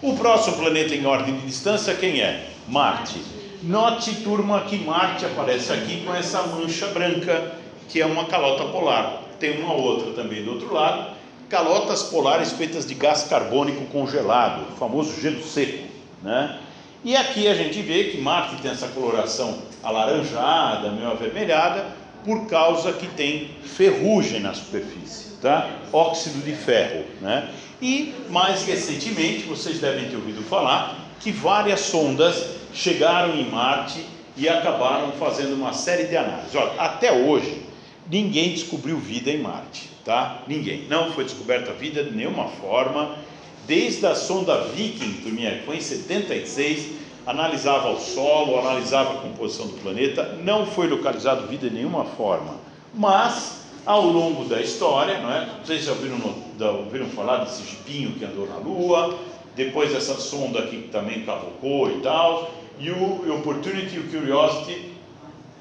O próximo planeta em ordem de distância, quem é? Marte. Note, turma, que Marte aparece aqui com essa mancha branca, que é uma calota polar. Tem uma outra também do outro lado, calotas polares feitas de gás carbônico congelado, o famoso gelo seco, né? E aqui a gente vê que Marte tem essa coloração alaranjada, meio avermelhada, por causa que tem ferrugem na superfície, tá? Óxido de ferro, né? E mais recentemente, vocês devem ter ouvido falar que várias sondas chegaram em Marte e acabaram fazendo uma série de análises. Olha, até hoje, ninguém descobriu vida em Marte, tá? Ninguém. Não foi descoberta vida de nenhuma forma. Desde a sonda Viking, que foi em 76, analisava o solo, analisava a composição do planeta, não foi localizado vida de nenhuma forma. Mas, ao longo da história, não é? Vocês já ouviram falar desse jipinho que andou na Lua, depois essa sonda aqui que também cavocou e tal, e o Opportunity e o Curiosity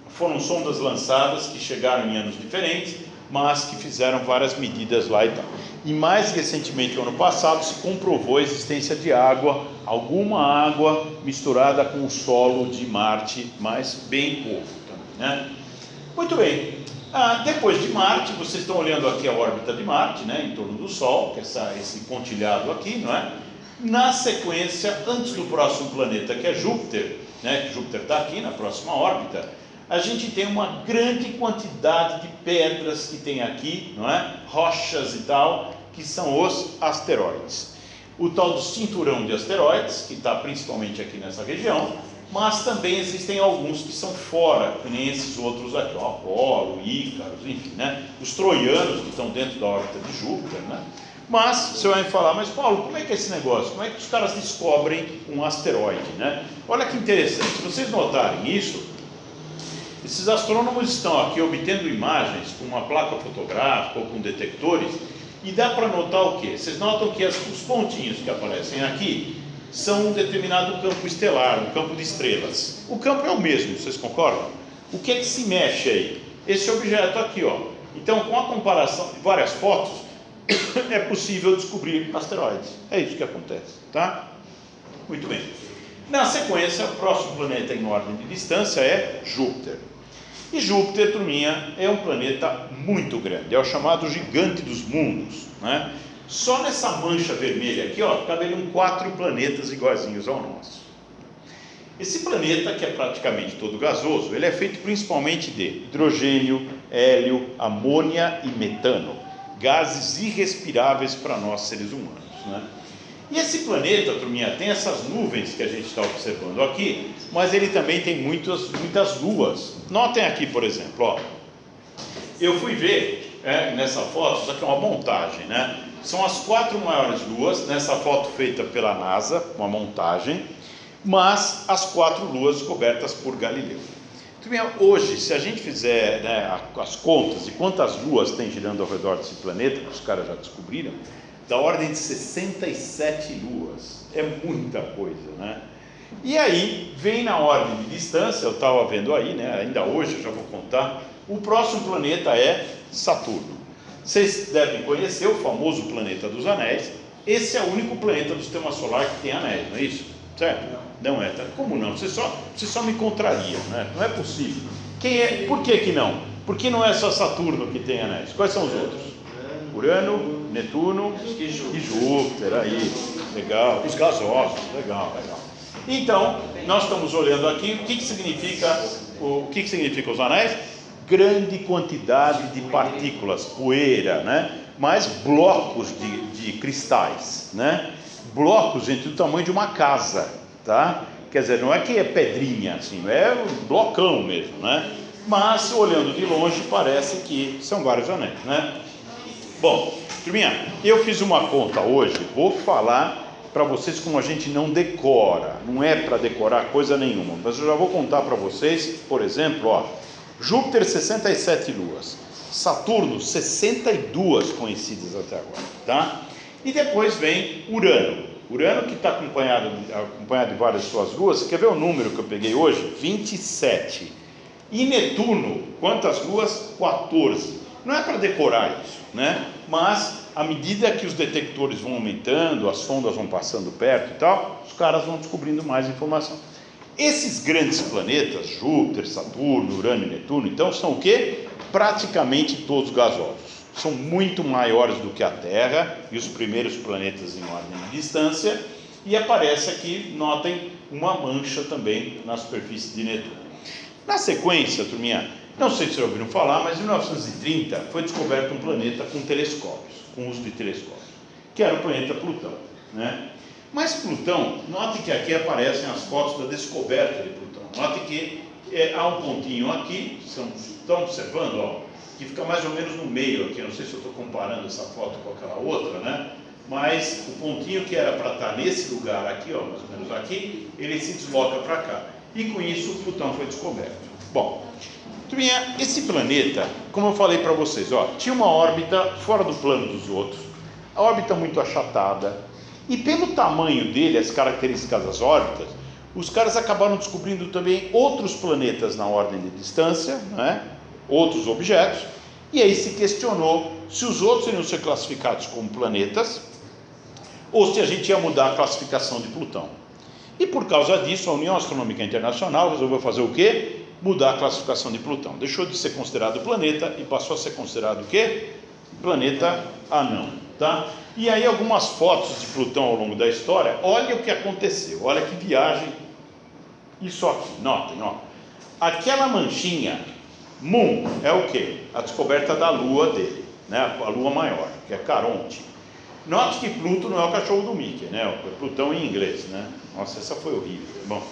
foram sondas lançadas que chegaram em anos diferentes, mas que fizeram várias medidas lá e tal. E mais recentemente, no ano passado, se comprovou a existência de água, alguma água misturada com o solo de Marte, mas bem pouco também, né? Muito bem. Depois de Marte, vocês estão olhando aqui a órbita de Marte, né, em torno do Sol, que é esse pontilhado aqui, não é? Na sequência, antes do próximo planeta, que é Júpiter, né, que Júpiter está aqui na próxima órbita, a gente tem uma grande quantidade de pedras que tem aqui, não é? Rochas e tal, que são os asteroides. O tal do cinturão de asteroides, que está principalmente aqui nessa região, mas também existem alguns que são fora, que nem esses outros aqui, ó, Apolo, Ícaros, enfim, né? Os troianos que estão dentro da órbita de Júpiter, né? Mas você vai me falar, mas Paulo, como é que é esse negócio? Como é que os caras descobrem um asteroide, né? Olha que interessante, se vocês notarem isso, esses astrônomos estão aqui obtendo imagens com uma placa fotográfica ou com detectores, e dá para notar o quê? Vocês notam que os pontinhos que aparecem aqui são um determinado campo estelar, um campo de estrelas. O campo é o mesmo, vocês concordam? O que é que se mexe aí? Esse objeto aqui, ó. Então, com a comparação de várias fotos, é possível descobrir asteroides. É isso que acontece, tá? Muito bem. Na sequência, o próximo planeta em ordem de distância é Júpiter. E Júpiter, turminha, é um planeta muito grande, é o chamado gigante dos mundos, né? Só nessa mancha vermelha aqui, ó, caberiam 4 planetas iguaizinhos ao nosso. Esse planeta, que é praticamente todo gasoso, ele é feito principalmente de hidrogênio, hélio, amônia e metano, gases irrespiráveis para nós seres humanos, né? E esse planeta, turminha, tem essas nuvens que a gente está observando aqui, mas ele também tem muitas luas. Notem aqui, por exemplo, ó, eu fui ver nessa foto, isso aqui é uma montagem, né? São as 4 maiores luas, nessa foto feita pela NASA, uma montagem, mas as 4 luas cobertas por Galileu. Turminha, hoje, se a gente fizer, né, as contas de quantas luas tem girando ao redor desse planeta, que os caras já descobriram, da ordem de 67 luas, é muita coisa, né? E aí, vem na ordem de distância, eu estava vendo aí, né, ainda hoje eu já vou contar, o próximo planeta é Saturno. Vocês devem conhecer o famoso planeta dos anéis. Esse é o único planeta do sistema solar que tem anéis, não é isso? Certo? Não é, tá? Como não? Você só me contraria, né? Não é possível. Por que não? Porque não é só Saturno que tem anéis. Quais são os outros? Urano, Netuno e Júpiter, aí, legal, os gasosos, legal. Então, nós estamos olhando aqui, o que significa os anéis? Grande quantidade de partículas, poeira, né? Mais blocos de cristais, né? Blocos entre o tamanho de uma casa, tá? Quer dizer, não é que é pedrinha, assim, é um blocão mesmo, né? Mas, olhando de longe, parece que são vários anéis, né? Bom, turminha, eu fiz uma conta hoje, vou falar para vocês como a gente não decora, não é para decorar coisa nenhuma, mas eu já vou contar para vocês, por exemplo, ó, Júpiter 67 luas, Saturno 62 conhecidas até agora, tá? E depois vem Urano que está acompanhado de várias suas luas. Quer ver o número que eu peguei hoje? 27. E Netuno, quantas luas? 14. Não é para decorar isso, né? Mas à medida que os detectores vão aumentando, as sondas vão passando perto e tal, os caras vão descobrindo mais informação. Esses grandes planetas, Júpiter, Saturno, Urano e Netuno, então são o quê? Praticamente todos gasosos. São muito maiores do que a Terra e os primeiros planetas em ordem de distância. E aparece aqui, notem, uma mancha também na superfície de Netuno. Na sequência, turminha, não sei se vocês ouviram falar, mas em 1930 foi descoberto um planeta com telescópios, com uso de telescópios, que era o planeta Plutão, né? Mas Plutão, note que aqui aparecem as fotos da descoberta de Plutão. Note que há um pontinho aqui, estão observando, ó, que fica mais ou menos no meio aqui. Não sei se eu estou comparando essa foto com aquela outra, né? Mas o pontinho que era para estar nesse lugar aqui, ó, mais ou menos aqui, ele se desloca para cá. E com isso o Plutão foi descoberto. Bom, turminha, esse planeta, como eu falei para vocês, ó, tinha uma órbita fora do plano dos outros, a órbita muito achatada. E pelo tamanho dele, as características das órbitas, os caras acabaram descobrindo também outros planetas na ordem de distância, né? Outros objetos, e aí se questionou se os outros iriam ser classificados como planetas ou se a gente ia mudar a classificação de Plutão. E por causa disso, a União Astronômica Internacional resolveu fazer o quê? Mudar a classificação de Plutão. Deixou de ser considerado planeta e passou a ser considerado o quê? Planeta anão, tá? E aí algumas fotos de Plutão ao longo da história, olha o que aconteceu, olha que viagem. Isso aqui, notem, ó. Aquela manchinha, Moon, é o quê? A descoberta da lua dele, né? A lua maior, que é Caronte. Note que Pluto não é o cachorro do Mickey, né? É Plutão em inglês, né? Nossa, essa foi horrível. Bom,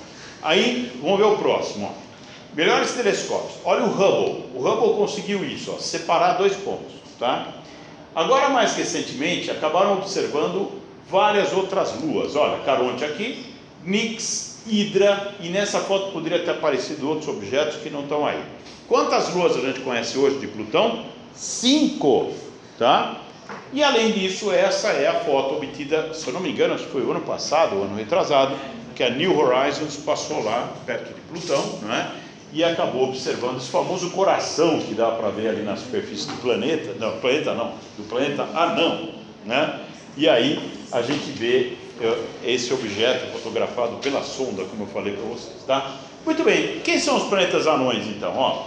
aí vamos ver o próximo, ó. Melhores telescópios. Olha o Hubble. O Hubble conseguiu isso, ó, separar 2 pontos, tá? Agora, mais recentemente, acabaram observando várias outras luas. Olha, Caronte aqui, Nix, Hidra, e nessa foto poderia ter aparecido outros objetos que não estão aí. Quantas luas a gente conhece hoje de Plutão? 5, tá? E além disso, essa é a foto obtida, se eu não me engano, acho que foi o ano passado, o ano retrasado, que a New Horizons passou lá perto de Plutão, não é? E acabou observando esse famoso coração que dá para ver ali na superfície do planeta, do planeta anão, né? E aí a gente vê esse objeto fotografado pela sonda, como eu falei para vocês, tá? Muito bem, quem são os planetas anões então? Ó,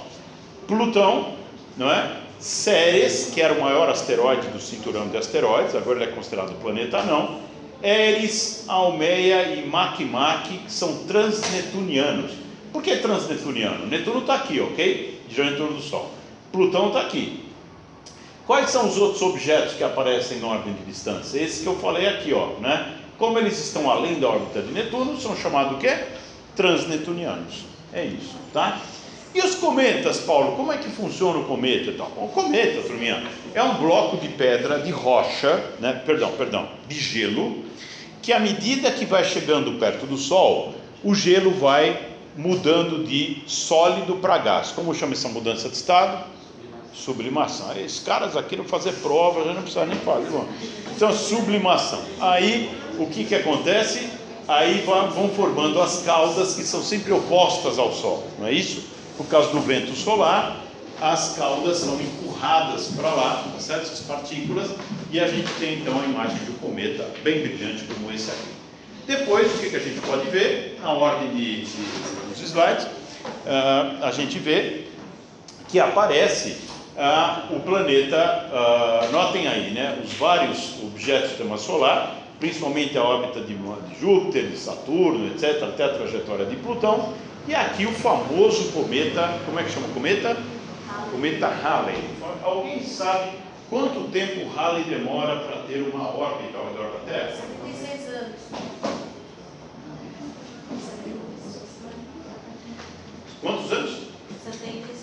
Plutão, não é? Ceres, que era o maior asteroide do cinturão de asteroides, agora ele é considerado planeta anão. Eris, Almeia e Makemake, que são transnetunianos. Por que transnetuniano? Netuno está aqui, ok? Girando em torno do Sol. Plutão está aqui. Quais são os outros objetos que aparecem na ordem de distância? Esses que eu falei aqui, ó, né? Como eles estão além da órbita de Netuno, são chamados o quê? Transnetunianos. É isso, tá? E os cometas, Paulo? Como é que funciona o cometa? Então, o cometa, turminha, é um bloco de pedra, de rocha, né? De gelo, que à medida que vai chegando perto do Sol, o gelo vai mudando de sólido para gás. Como chama essa mudança de estado? Sublimação. Esses caras aqui não fazer prova, já não precisa nem fazer. Então, sublimação. Aí, o que acontece? Aí vão formando as caudas que são sempre opostas ao Sol, não é isso? Por causa do vento solar, as caudas são empurradas para lá, certo? Essas partículas, e a gente tem então a imagem de um cometa bem brilhante como esse aqui. Depois, o que a gente pode ver? Na ordem dos slides, a gente vê que aparece o planeta, notem aí, né, os vários objetos do sistema solar, principalmente a órbita de Júpiter, de Saturno, etc., até a trajetória de Plutão, e aqui o famoso cometa, como é que chama o cometa? Cometa Halley. Alguém sabe quanto tempo Halley demora para ter uma órbita ao redor da Terra? 76 anos. Quantos anos?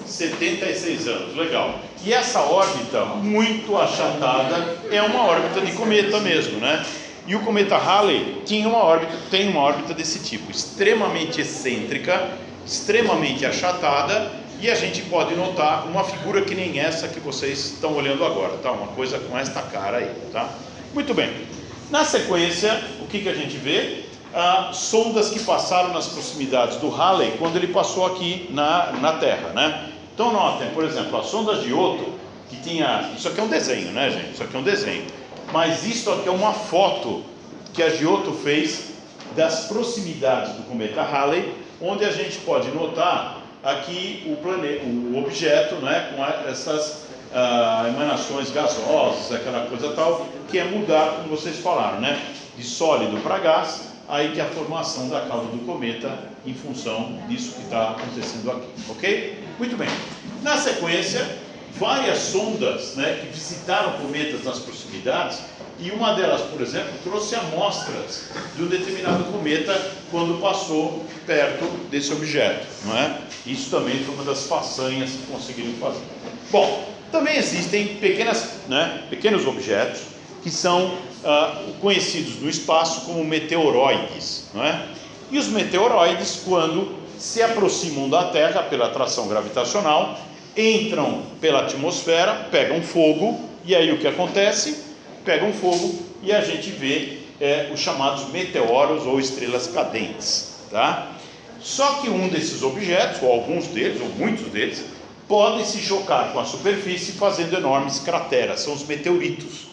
76 anos, legal. E essa órbita muito achatada é uma órbita de cometa mesmo, né? E o cometa Halley tem uma órbita desse tipo, extremamente excêntrica, extremamente achatada, e a gente pode notar uma figura que nem essa que vocês estão olhando agora, tá? Uma coisa com esta cara aí, tá? Muito bem. Na sequência, o que a gente vê? Sondas que passaram nas proximidades do Halley quando ele passou aqui na Terra, né? Então notem, por exemplo, a sonda Giotto, que tinha... Isso aqui é um desenho, né, gente? Isso aqui é um desenho. Mas isso aqui é uma foto que a Giotto fez das proximidades do cometa Halley, onde a gente pode notar aqui o objeto, né, com essas emanações gasosas, aquela coisa tal, que é mudar, como vocês falaram, né, de sólido para gás, aí que é a formação da cauda do cometa em função disso que está acontecendo aqui, ok? Muito bem. Na sequência, várias sondas, né, que visitaram cometas nas proximidades, e uma delas, por exemplo, trouxe amostras de um determinado cometa quando passou perto desse objeto, não é? Isso também foi uma das façanhas que conseguiram fazer. Bom, também existem pequenos objetos que são conhecidos no espaço como meteoroides, não é? E os meteoroides, quando se aproximam da Terra pela atração gravitacional, entram pela atmosfera, pegam fogo, e aí o que acontece? Pegam fogo e a gente vê os chamados meteoros ou estrelas cadentes, tá? Só que um desses objetos, ou alguns deles, ou muitos deles, podem se chocar com a superfície fazendo enormes crateras, são os meteoritos.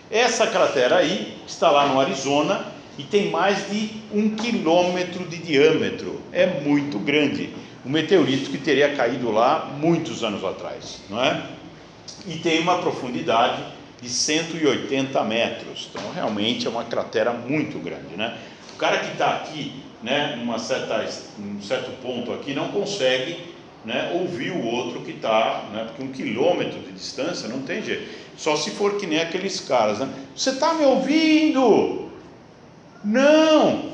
Essa cratera aí está lá no Arizona e tem mais de 1 quilômetro de diâmetro, é muito grande. Um meteorito que teria caído lá muitos anos atrás, não é? E tem uma profundidade de 180 metros, então realmente é uma cratera muito grande, né? O cara que está aqui, né, num certo ponto aqui, não consegue, né, ouvir o outro que está, né, porque 1 quilômetro de distância não tem jeito, só se for que nem aqueles caras, né? Você está me ouvindo? Não!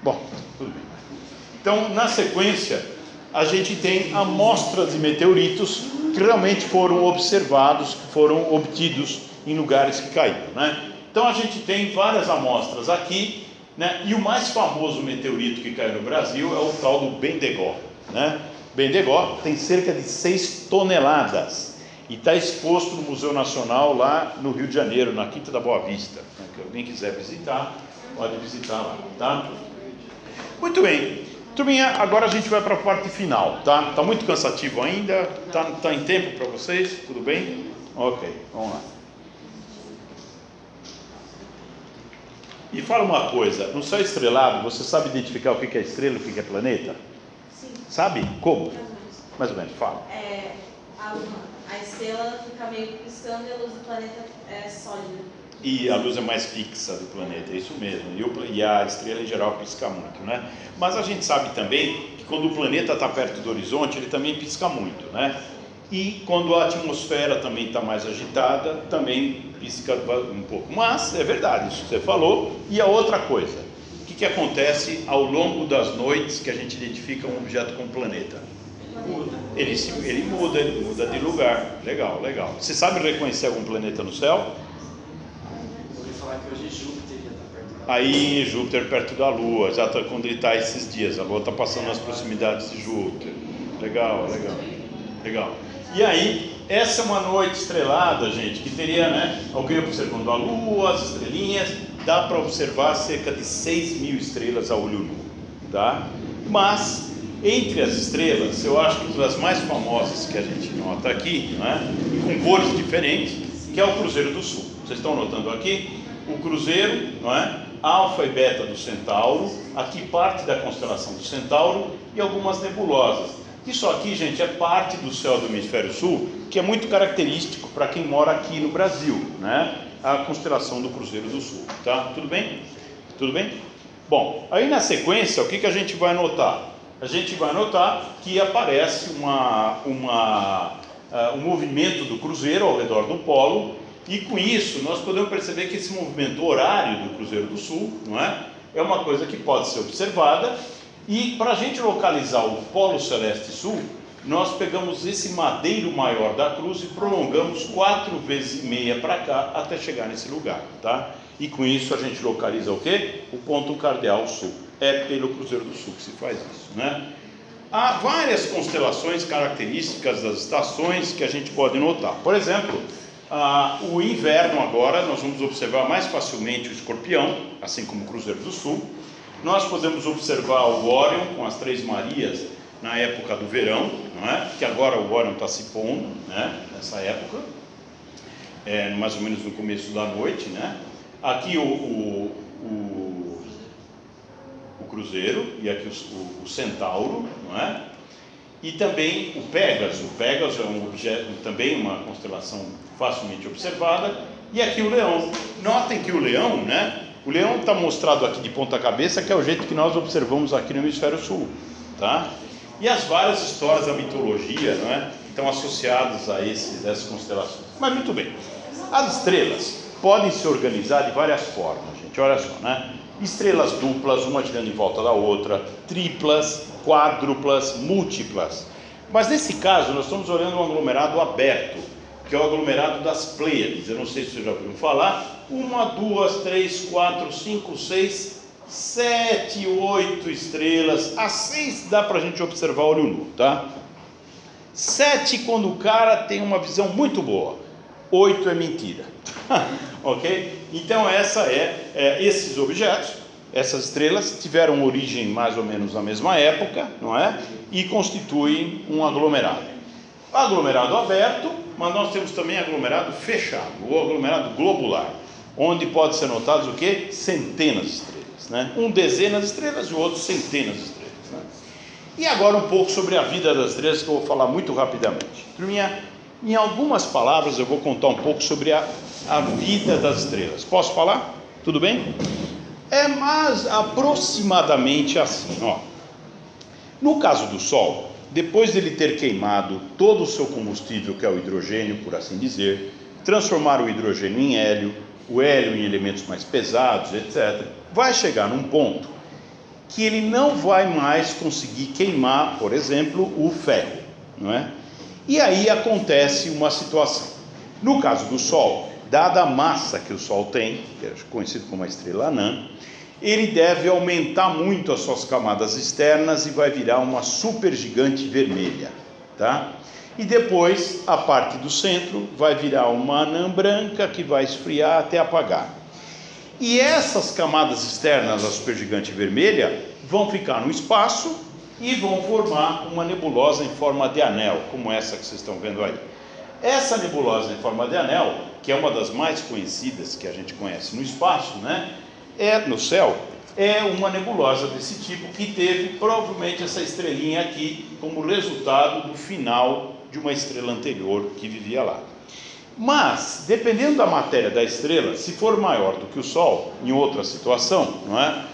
Bom, tudo bem. Então, na sequência, a gente tem amostras de meteoritos que realmente foram observados, que foram obtidos em lugares que caíram, né? Então a gente tem várias amostras aqui, né? E o mais famoso meteorito que caiu no Brasil é o tal do Bendegó, né? Bendegó tem cerca de 6 toneladas e está exposto no Museu Nacional lá no Rio de Janeiro, na Quinta da Boa Vista, né? Que alguém quiser visitar, pode visitar lá, tá? Muito bem. Turminha, agora a gente vai para a parte final, tá? Tá muito cansativo ainda? Tá em tempo para vocês? Tudo bem? Ok, vamos lá. E fala uma coisa, no céu estrelado, você sabe identificar o que é estrela e o que é planeta? Sim. Sabe? Como? Mais ou menos. Mais ou menos, fala. A estrela fica meio piscando e a luz do planeta é sólida. E a luz é mais fixa do planeta, é isso mesmo. E a estrela em geral pisca muito, né? Mas a gente sabe também que quando o planeta está perto do horizonte, ele também pisca muito, né? E quando a atmosfera também está mais agitada, também pisca um pouco. Mas é verdade, isso que você falou. E a outra coisa, o que acontece ao longo das noites que a gente identifica um objeto como planeta? Ele muda de lugar. Legal, legal. Você sabe reconhecer algum planeta no céu? Falar que hoje Júpiter ia estar perto da Lua. Aí Júpiter perto da Lua, exato, quando ele está esses dias, a Lua está passando nas proximidades de Júpiter. Legal, legal, legal. E aí, essa é uma noite estrelada, gente, que teria, né, alguém observando a Lua, as estrelinhas, dá para observar cerca de 6.000 estrelas a olho nu, tá? Mas, entre as estrelas, eu acho que uma das mais famosas que a gente nota aqui, né, com cores diferentes, que é o Cruzeiro do Sul. Vocês estão notando aqui? O Cruzeiro, não é? Alfa e Beta do Centauro, aqui parte da constelação do Centauro e algumas nebulosas. Isso aqui, gente, é parte do céu do hemisfério sul, que é muito característico para quem mora aqui no Brasil, né? A constelação do Cruzeiro do Sul, tá? Tudo bem? Tudo bem? Bom, aí na sequência, o que a gente vai notar? A gente vai notar que aparece um movimento do Cruzeiro ao redor do polo. E com isso, nós podemos perceber que esse movimento horário do Cruzeiro do Sul, não é? É uma coisa que pode ser observada. E para a gente localizar o Polo Celeste Sul, nós pegamos esse madeiro maior da cruz e prolongamos 4,5 vezes para cá até chegar nesse lugar, tá? E com isso a gente localiza o quê? O ponto cardeal sul. É pelo Cruzeiro do Sul que se faz isso, né? Há várias constelações características das estações que a gente pode notar. Por exemplo, o inverno agora, nós vamos observar mais facilmente o Escorpião, assim como o Cruzeiro do Sul. Nós podemos observar o Órion com as Três Marias na época do verão, não é? Que agora o Órion está se pondo, né? Nessa época, mais ou menos no começo da noite, né? Aqui o Cruzeiro e aqui o Centauro, não é? E também o Pégaso. O Pégaso é um objeto, também uma constelação facilmente observada. E aqui o Leão. Notem que o Leão, né? O Leão está mostrado aqui de ponta cabeça, que é o jeito que nós observamos aqui no hemisfério sul, tá? E as várias histórias da mitologia, não é? Que estão associadas a essas constelações. Mas muito bem. As estrelas podem se organizar de várias formas, gente. Olha só, né? Estrelas duplas, uma girando em volta da outra, triplas, quádruplas, múltiplas. Mas nesse caso, nós estamos olhando um aglomerado aberto, que é o aglomerado das Pleiades. Eu não sei se vocês já ouviram falar. 1, 2, 3, 4, 5, 6, 7, 8 estrelas. A 6 dá para a gente observar olho nu, tá? 7 quando o cara tem uma visão muito boa. 8 é mentira. Ok? Então esses objetos, essas estrelas tiveram origem mais ou menos na mesma época, não é? E constituem um aglomerado. Aglomerado aberto, mas nós temos também aglomerado fechado, ou aglomerado globular, onde pode ser notados o quê? Centenas de estrelas, né? Um dezenas de estrelas e o outro centenas de estrelas, né? E agora um pouco sobre a vida das estrelas, que eu vou falar muito rapidamente. Em algumas palavras eu vou contar um pouco sobre a vida das estrelas. Posso falar? Tudo bem? É mais aproximadamente assim, ó. No caso do Sol, depois dele ter queimado todo o seu combustível, que é o hidrogênio, por assim dizer, transformar o hidrogênio em hélio, o hélio em elementos mais pesados, etc., vai chegar num ponto que ele não vai mais conseguir queimar, por exemplo, o ferro, não é? E aí acontece uma situação. No caso do Sol, dada a massa que o Sol tem, que é conhecido como a estrela anã, ele deve aumentar muito as suas camadas externas e vai virar uma supergigante vermelha, tá? E depois, a parte do centro vai virar uma anã branca que vai esfriar até apagar. E essas camadas externas da supergigante vermelha vão ficar no espaço e vão formar uma nebulosa em forma de anel, como essa que vocês estão vendo aí. Essa nebulosa em forma de anel, que é uma das mais conhecidas que a gente conhece no espaço, né? no céu, é uma nebulosa desse tipo que teve provavelmente essa estrelinha aqui como resultado do final de uma estrela anterior que vivia lá. Mas, dependendo da matéria da estrela, se for maior do que o Sol, em outra situação, não é?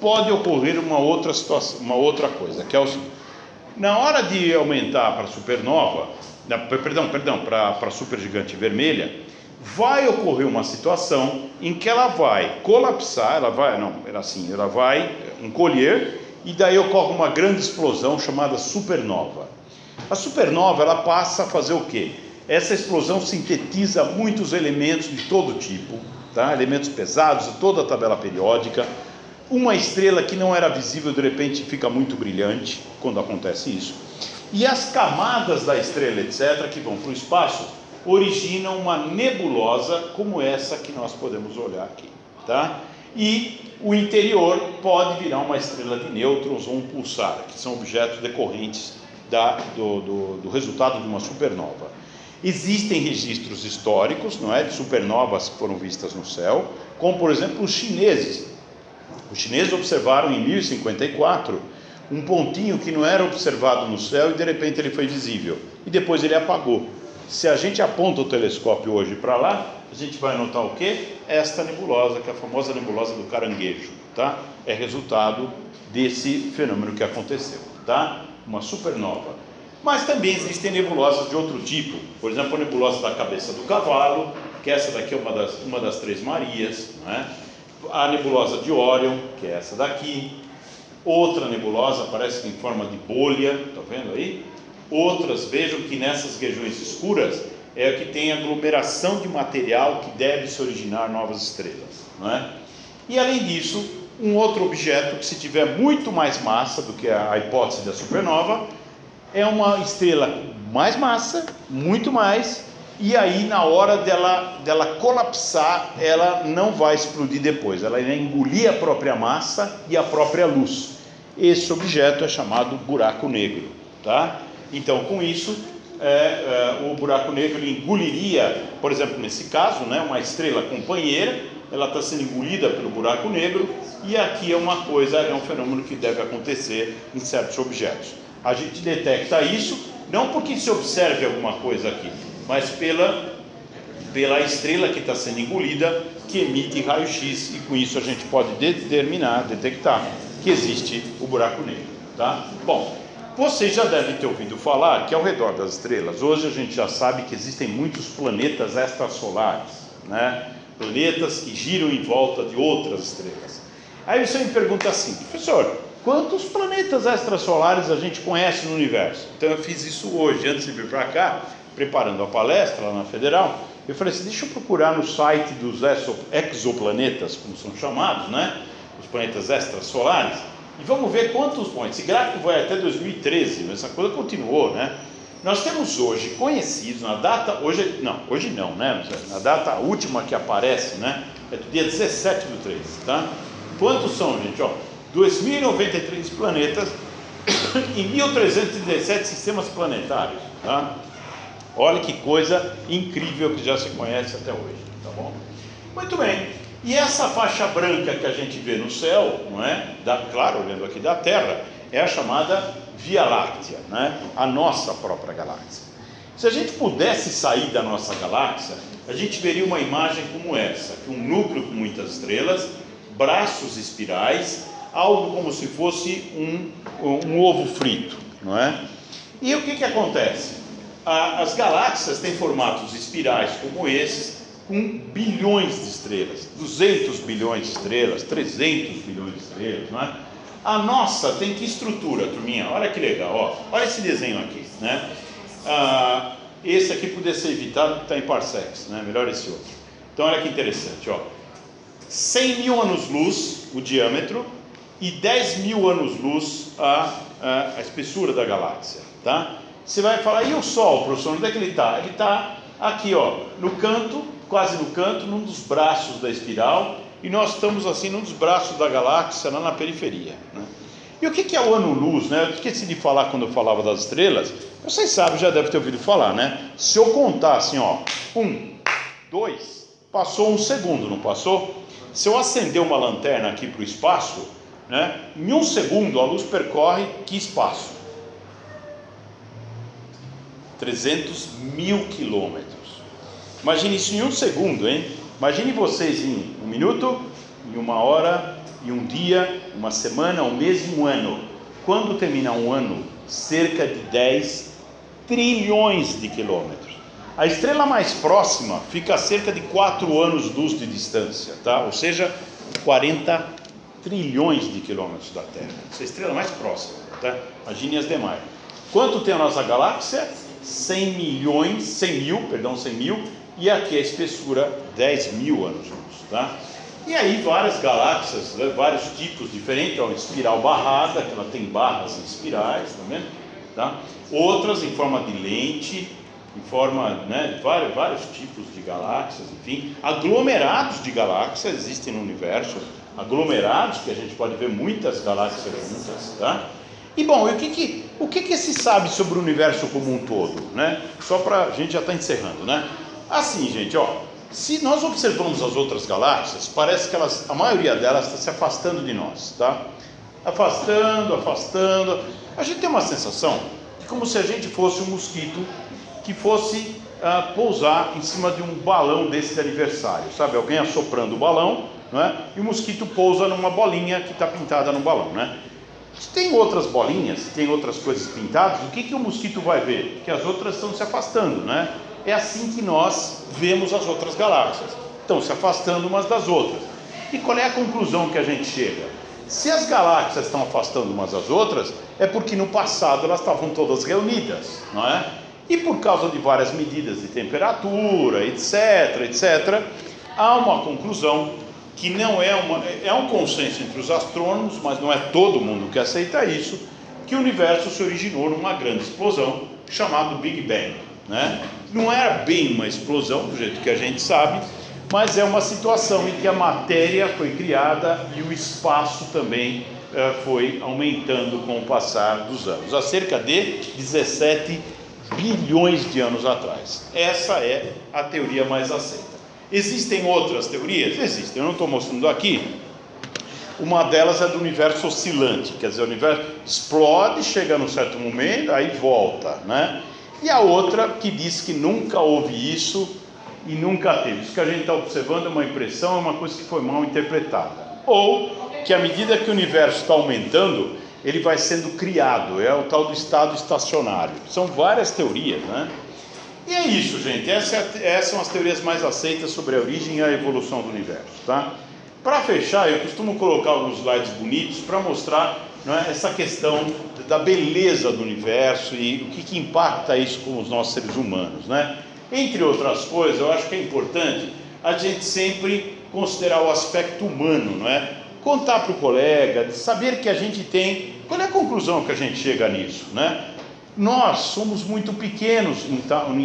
Pode ocorrer uma outra situação, uma outra coisa, que é o seguinte: na hora de aumentar para supernova, para supergigante vermelha, vai ocorrer uma situação em que ela vai colapsar, ela vai encolher, e daí ocorre uma grande explosão chamada supernova. A supernova, ela passa a fazer o quê? Essa explosão sintetiza muitos elementos de todo tipo, tá? Elementos pesados de toda a tabela periódica. Uma estrela que não era visível, de repente fica muito brilhante quando acontece isso. E as camadas da estrela, etc., que vão para o espaço, originam uma nebulosa como essa que nós podemos olhar aqui, tá? E o interior pode virar uma estrela de nêutrons ou um pulsar, que são objetos decorrentes do resultado de uma supernova. Existem registros históricos, não é, de supernovas que foram vistas no céu, como por exemplo os chineses. Os chineses observaram em 1054 um pontinho que não era observado no céu e de repente ele foi visível, e depois ele apagou. Se a gente aponta o telescópio hoje para lá, a gente vai notar o quê? Esta nebulosa, que é a famosa nebulosa do caranguejo, tá? É resultado desse fenômeno que aconteceu, tá? Uma supernova. Mas também existem nebulosas de outro tipo, por exemplo, a nebulosa da cabeça do cavalo, que essa daqui é uma das Três Marias, não é? A nebulosa de Órion, que é essa daqui. Outra nebulosa, parece que em forma de bolha, está vendo aí? Outras, vejam que nessas regiões escuras é a que tem aglomeração de material que deve se originar novas estrelas, não é? E além disso, um outro objeto que, se tiver muito mais massa do que a hipótese da supernova, é uma estrela com mais massa, muito mais, e aí na hora dela colapsar, ela não vai explodir depois, ela irá engolir a própria massa e a própria luz. Esse objeto é chamado buraco negro, tá? Então, com isso, o buraco negro ele engoliria, por exemplo, nesse caso, né, uma estrela companheira, ela está sendo engolida pelo buraco negro, e aqui é uma coisa, é um fenômeno que deve acontecer em certos objetos. A gente detecta isso, não porque se observe alguma coisa aqui, mas pela estrela que está sendo engolida, que emite raio-x, e com isso a gente pode detectar que existe o buraco negro, tá? Bom, vocês já devem ter ouvido falar que ao redor das estrelas, hoje a gente já sabe que existem muitos planetas extrasolares, né? Planetas que giram em volta de outras estrelas. Aí você me pergunta assim: professor, quantos planetas extrasolares a gente conhece no universo? Então eu fiz isso hoje, antes de vir para cá, preparando a palestra lá na Federal. Eu falei assim: deixa eu procurar no site dos exoplanetas, como são chamados, né? Os planetas extrasolares, e vamos ver quantos. Bom, esse gráfico vai até 2013, mas essa coisa continuou, né? Nós temos hoje conhecidos, na data, hoje não, né? Na data última que aparece, né? É do dia 17/3, tá? Quantos são, gente? Ó, 2.093 planetas e 1.317 sistemas planetários, tá? Olha que coisa incrível que já se conhece até hoje, tá bom? Muito bem. E essa faixa branca que a gente vê no céu, não é? Claro, olhando aqui da Terra, é a chamada Via Láctea, né? A nossa própria galáxia. Se a gente pudesse sair da nossa galáxia, a gente veria uma imagem como essa, que um núcleo com muitas estrelas, braços espirais, algo como se fosse um ovo frito, não é? E o que acontece? As galáxias têm formatos espirais como esses, com bilhões de estrelas, 200 bilhões de estrelas, 300 bilhões de estrelas, não é? A nossa tem que estrutura, turminha? Olha que legal, ó. Olha esse desenho aqui, né? Esse aqui poderia ser evitado porque está em parsecs, né? Melhor esse outro. Então olha que interessante, ó. 100 mil anos-luz o diâmetro e 10 mil anos-luz a espessura da galáxia, tá? Você vai falar: e o Sol, professor, onde é que ele está? Ele está aqui, ó, no canto, quase no canto, num dos braços da espiral, e nós estamos assim num dos braços da galáxia, lá na periferia, né? E o que é o ano-luz, né? Eu esqueci de falar quando eu falava das estrelas. Vocês sabem, já devem ter ouvido falar, né? Se eu contar assim, ó, 1, 2, passou um segundo, não passou? se eu acender uma lanterna aqui para o espaço, né, em 1 segundo a luz percorre que espaço? 300 mil quilômetros. Imagine isso em 1 segundo, hein? Imagine vocês em 1 minuto, em 1 hora, em 1 dia, 1 semana, 1 mês e 1 ano. Quando terminar 1 ano? Cerca de 10 trilhões de quilômetros. A estrela mais próxima fica a cerca de 4 anos-luz de distância, tá? Ou seja, 40 trilhões de quilômetros da Terra. Essa é a estrela mais próxima, tá? Imagine as demais. Quanto tem a nossa galáxia? 100 mil, e aqui a espessura 10 mil anos-luz, tá? E aí várias galáxias, né, vários tipos diferentes, uma espiral barrada, que ela tem barras em espirais, tá vendo? Tá? Outras em forma de lente, em forma, né, de vários tipos de galáxias, enfim, aglomerados de galáxias existem no universo, aglomerados, que a gente pode ver muitas galáxias juntas, tá? E bom, o que se sabe sobre o universo como um todo, né? Só para a gente já está encerrando, né? Assim, gente, ó, se nós observamos as outras galáxias, parece que a maioria delas está se afastando de nós, tá? Afastando. A gente tem uma sensação de como se a gente fosse um mosquito que fosse pousar em cima de um balão desse de aniversário, sabe? Alguém assoprando o balão, não é? E o mosquito pousa numa bolinha que está pintada no balão, né? Se tem outras bolinhas, se tem outras coisas pintadas, o que o mosquito vai ver? Que as outras estão se afastando, né? É assim que nós vemos as outras galáxias, estão se afastando umas das outras. E qual é a conclusão que a gente chega? Se as galáxias estão afastando umas das outras, é porque no passado elas estavam todas reunidas, não é? E por causa de várias medidas de temperatura, etc., há uma conclusão que não é um consenso entre os astrônomos, mas não é todo mundo que aceita isso, que o universo se originou numa grande explosão chamada Big Bang, né? Não era bem uma explosão, do jeito que a gente sabe, mas é uma situação em que a matéria foi criada e o espaço também foi aumentando com o passar dos anos, há cerca de 17 bilhões de anos atrás. Essa é a teoria mais aceita. Existem outras teorias? Existem, eu não estou mostrando aqui. Uma delas é do universo oscilante, quer dizer, o universo explode, chega num certo momento, aí volta, né? E a outra que diz que nunca houve isso e nunca teve. Isso que a gente está observando é uma impressão, é uma coisa que foi mal interpretada. Ou que à medida que o universo está aumentando, ele vai sendo criado, é o tal do estado estacionário. São várias teorias, né? E é isso, gente, essas são as teorias mais aceitas sobre a origem e a evolução do universo, tá? Para fechar, eu costumo colocar alguns slides bonitos para mostrar, não é, essa questão da beleza do universo e o que impacta isso com os nossos seres humanos, né? Entre outras coisas, eu acho que é importante a gente sempre considerar o aspecto humano, não é? Contar para o colega, saber que a gente tem... Qual é a conclusão que a gente chega nisso, né? Nós somos muito pequenos em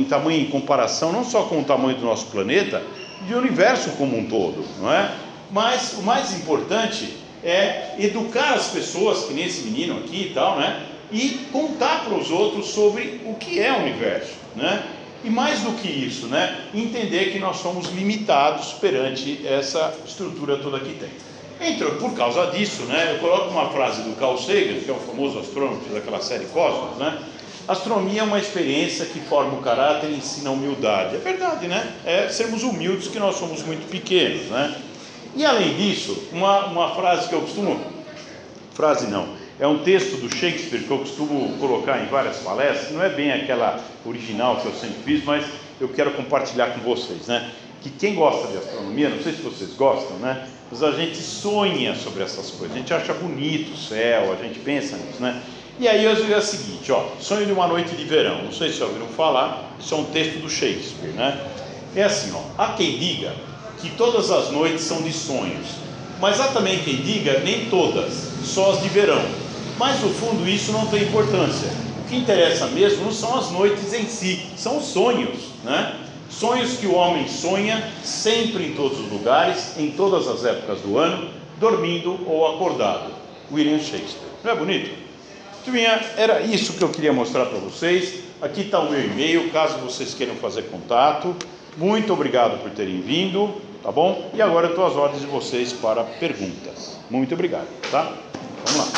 tamanho, em comparação, não só com o tamanho do nosso planeta, e do universo como um todo, não é? Mas o mais importante é educar as pessoas, que nem esse menino aqui e tal, né? E contar para os outros sobre o que é o universo, né? E mais do que isso, né? Entender que nós somos limitados perante essa estrutura toda que tem. Por causa disso, né? Eu coloco uma frase do Carl Sagan, que é um famoso astrônomo que fez aquela série Cosmos, né? Astronomia é uma experiência que forma o caráter e ensina a humildade. É verdade, né? É sermos humildes, que nós somos muito pequenos, né? E além disso, uma frase que eu costumo... Frase não, é um texto do Shakespeare que eu costumo colocar em várias palestras. Não é bem aquela original que eu sempre fiz, mas eu quero compartilhar com vocês, né? Que quem gosta de astronomia, não sei se vocês gostam, né? Mas a gente sonha sobre essas coisas, a gente acha bonito o céu, a gente pensa nisso, né? E aí eu digo o seguinte, ó, sonho de uma noite de verão, não sei se já ouviram falar, isso é um texto do Shakespeare, né? É assim, ó, há quem diga que todas as noites são de sonhos, mas há também quem diga nem todas, só as de verão. Mas no fundo isso não tem importância. O que interessa mesmo não são as noites em si, são os sonhos, né? Sonhos que o homem sonha sempre em todos os lugares, em todas as épocas do ano, dormindo ou acordado. William Shakespeare. Não é bonito? Turminha, era isso que eu queria mostrar para vocês. Aqui está o meu e-mail, caso vocês queiram fazer contato. Muito obrigado por terem vindo tá bom? E agora eu estou às ordens de vocês para perguntas. Muito obrigado, tá? Vamos lá.